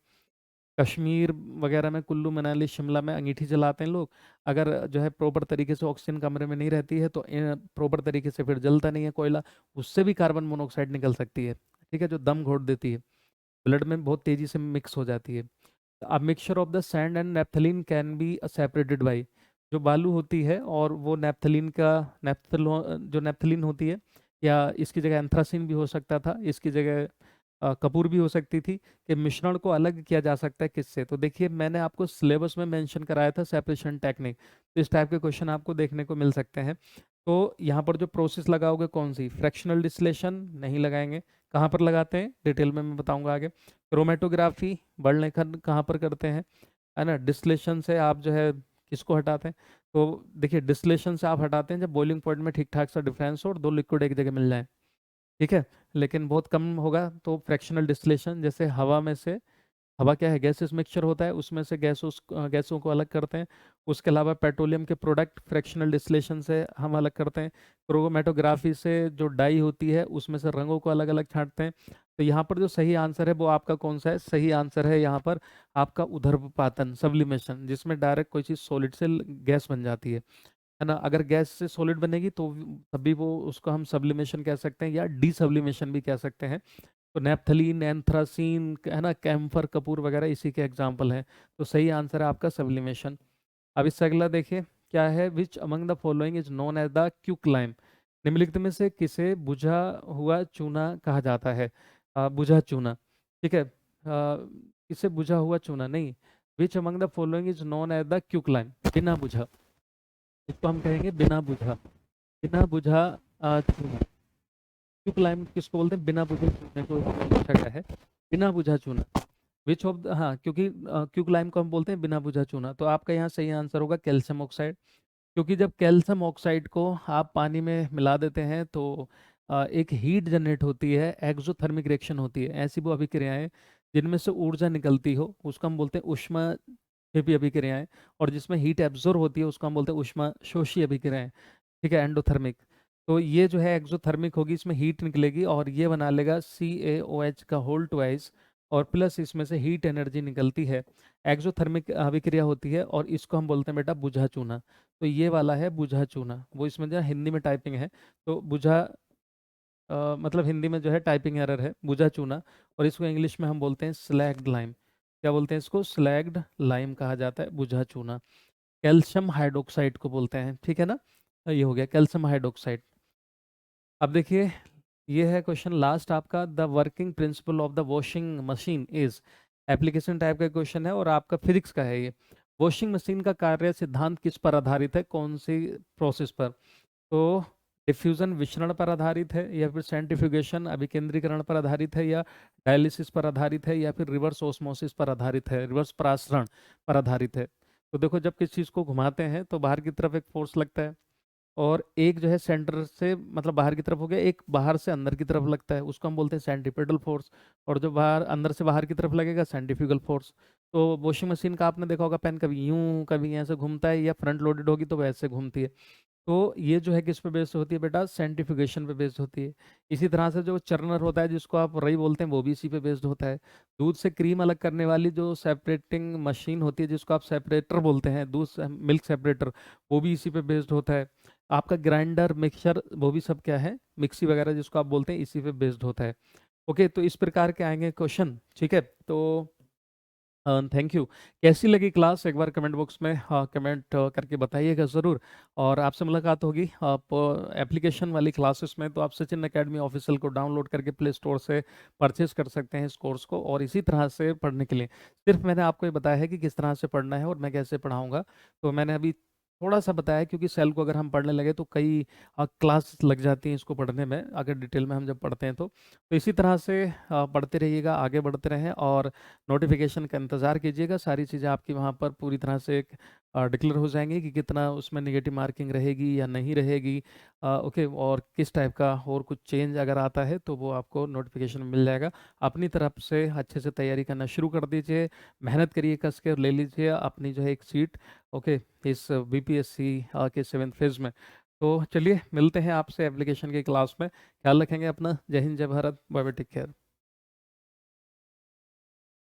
A: कश्मीर वगैरह में, कुल्लू मनाली शिमला में अंगीठी जलाते हैं लोग। अगर जो है प्रॉपर तरीके से ऑक्सीजन कमरे में नहीं रहती है तो प्रॉपर तरीके से फिर जलता नहीं है कोयला, उससे भी कार्बन मोनोऑक्साइड निकल सकती है। ठीक है, जो दम घोट देती है, ब्लड में बहुत तेजी से मिक्स हो जाती है। अब mixture of the sand and naphthalene can be separated by, जो बालू होती है और वो नेप्थलीन का, नेप्थलो जो नेप्थलीन होती है, या इसकी जगह एंथ्रासिन भी हो सकता था, इसकी जगह कपूर भी हो सकती थी, कि मिश्रण को अलग किया जा सकता है किससे। तो देखिए, मैंने आपको सिलेबस में मेंशन कराया था सेपरेशन टेक्निक, तो इस टाइप के क्वेश्चन आपको देखने को मिल सकते हैं। तो यहाँ पर जो प्रोसेस लगाओगे कौन सी, फ्रैक्शनल डिस्टिलेशन नहीं लगाएंगे। कहाँ पर लगाते हैं डिटेल में मैं बताऊंगा आगे। क्रोमेटोग्राफी, बल लेखन कहाँ पर करते हैं, है ना। डिस्टिलेशन से आप जो है किसको हटाते हैं, तो देखिए डिस्टिलेशन से आप हटाते हैं जब बॉइलिंग पॉइंट में ठीक ठाक सा डिफरेंस हो और दो लिक्विड एक जगह मिल जाए। ठीक है। लेकिन बहुत कम होगा तो फ्रैक्शनल डिस्टिलेशन, जैसे हवा में से, हवा क्या है, गैसेस मिक्सचर होता है, उसमें से गैसों को अलग करते हैं। उसके अलावा पेट्रोलियम के प्रोडक्ट फ्रैक्शनल डिस्टिलेशन से हम अलग करते हैं। क्रोमेटोग्राफी से जो डाई होती है उसमें से रंगों को अलग अलग छांटते हैं। तो यहाँ पर जो सही आंसर है वो आपका कौन सा है, सही आंसर है यहाँ पर आपका ऊर्ध्वपातन, सब्लिमेशन, जिसमें डायरेक्ट कोई चीज़ सॉलिड से गैस बन जाती है ना। अगर गैस से सॉलिड बनेगी तो तभी वो, उसको हम सब्लिमेशन कह सकते हैं या डी सब्लिमेशन भी कह सकते हैं। तो नेप्थलीन, एंथ्रासीन, है ना, कैम्फर, कपूर वगैरह इसी के एग्जाम्पल हैं। तो सही आंसर है आपका सब्लिमेशन। अब इससे अगला देखिए क्या है, which among the following is known as the quicklime, निम्नलिखित में से किसे बुझा हुआ चूना कहा जाता है। बुझा चूना। ठीक है, किसे बुझा हुआ चूना नहीं, which among the following is known as the quicklime, बिना बुझा, इसको हम कहेंगे बिना बुझा, बिना बुझा चूना। क्यूक्लाइम किसको बोलते हैं, बिना बुझे चूने को पूछा गया है, बिना बुझा चूना। विच ऑफ द, हाँ, क्योंकि क्यूक्लाइम को हम बोलते हैं बिना बुझा चूना, तो आपका यहाँ सही आंसर होगा कैल्शियम ऑक्साइड। क्योंकि जब कैल्शियम ऑक्साइड को आप पानी में मिला देते हैं तो एक हीट जनरेट होती है, एक्सोथर्मिक रिएक्शन होती है, ऐसी वो अभिक्रियाएं जिनमें से ऊर्जा निकलती हो उसको हम बोलते हैं ऊष्माक्षेपी अभिक्रियाएं। और जिसमें हीट एब्जॉर्ब होती है उसको हम बोलते हैं ऊष्मा शोषी अभिक्रियाएं। ठीक है, एंडोथर्मिक। तो ये जो है एक्सोथर्मिक होगी, इसमें हीट निकलेगी और ये बना लेगा CaOH का होल ट्वाइस, और प्लस इसमें से हीट एनर्जी निकलती है। एक्सोथर्मिक अभिक्रिया होती है और इसको हम बोलते हैं बेटा बुझा चूना। तो ये वाला है बुझा चूना, वो इसमें जो हिंदी में टाइपिंग है, तो बुझा मतलब हिंदी में जो है टाइपिंग एरर है, बुझा चूना। और इसको इंग्लिश में हम बोलते हैं स्लैग्ड लाइम। क्या बोलते हैं इसको, स्लैग्ड लाइम कहा जाता है, बुझा चूना। कैल्शियम हाइड्रोक्साइड को बोलते हैं, ठीक है ना। ये हो गया कैल्शियम हाइड्रोक्साइड। अब देखिए, ये है क्वेश्चन लास्ट आपका, the working principle of the washing machine is, application type का क्वेश्चन है और आपका फिजिक्स का है ये। वॉशिंग मशीन का कार्य सिद्धांत किस पर आधारित है, कौन सी प्रोसेस पर। तो डिफ्यूजन विचरण पर आधारित है, या फिर सेंट्रीफ्यूगेशन अभिकेंद्रीकरण पर आधारित है, या डायलिसिस पर आधारित है, या फिर रिवर्स ऑस्मोसिस पर आधारित है, रिवर्स परासरण पर आधारित है। तो देखो, जब किसी चीज़ को घुमाते हैं तो बाहर की तरफ एक फोर्स लगता है, और एक जो है सेंटर से मतलब बाहर की तरफ हो गया, एक बाहर से अंदर की तरफ लगता है, उसको हम बोलते हैं सेंट्रीपिटल फोर्स। और जो बाहर अंदर से बाहर की तरफ लगेगा सेंट्रीफ्यूगल फोर्स। तो वॉशिंग मशीन का आपने देखा होगा पेन कभी यूं कभी ऐसे घूमता है, या फ्रंट लोडेड होगी तो वैसे घूमती है। तो ये जो है किस पे बेस्ड होती है बेटा, सेंट्रीफ्यूगेशन पे बेस्ड होती है। इसी तरह से जो चर्नर होता है जिसको आप रई बोलते हैं, वो भी इसी पे बेस्ड होता है। दूध से क्रीम अलग करने वाली जो सेपरेटिंग मशीन होती है जिसको आप सेपरेटर बोलते हैं, मिल्क सेपरेटर, वो भी इसी पे बेस्ड होता है। आपका ग्राइंडर मिक्सर वो भी सब क्या है, मिक्सी वगैरह जिसको आप बोलते हैं, इसी पे बेस्ड होता है। ओके, तो इस प्रकार के आएंगे क्वेश्चन, ठीक है। तो थैंक यू। कैसी लगी क्लास, एक बार कमेंट बॉक्स में कमेंट करके बताइएगा ज़रूर। और आपसे मुलाकात होगी आप एप्लीकेशन वाली क्लासेस में। तो आप सचिन एकेडमी ऑफिशियल को डाउनलोड करके प्ले स्टोर से परचेज कर सकते हैं इस कोर्स को, और इसी तरह से पढ़ने के लिए सिर्फ मैंने आपको ये बताया है कि किस तरह से पढ़ना है और मैं कैसे पढ़ाऊँगा। तो मैंने अभी थोड़ा सा बताया, क्योंकि सेल को अगर हम पढ़ने लगे तो कई क्लास लग जाती हैं इसको पढ़ने में, अगर डिटेल में हम जब पढ़ते हैं तो इसी तरह से पढ़ते रहिएगा, आगे बढ़ते रहें, और नोटिफिकेशन का इंतज़ार कीजिएगा। सारी चीज़ें आपकी वहाँ पर पूरी तरह से डिक्लेयर हो जाएंगी कि कितना उसमें नेगेटिव मार्किंग रहेगी या नहीं रहेगी। ओके, और किस टाइप का और कुछ चेंज अगर आता है तो वो आपको नोटिफिकेशन मिल जाएगा। अपनी तरफ से अच्छे से तैयारी करना शुरू कर दीजिए, मेहनत करिए, कस के ले लीजिए अपनी जो है एक सीट। ओके, इस बीपीएससी के 7th फेज में। तो चलिए मिलते हैं आपसे एप्लीकेशन की क्लास में। ख्याल रखेंगे अपना। जय हिंद, जय Bharat, bye bye, take care.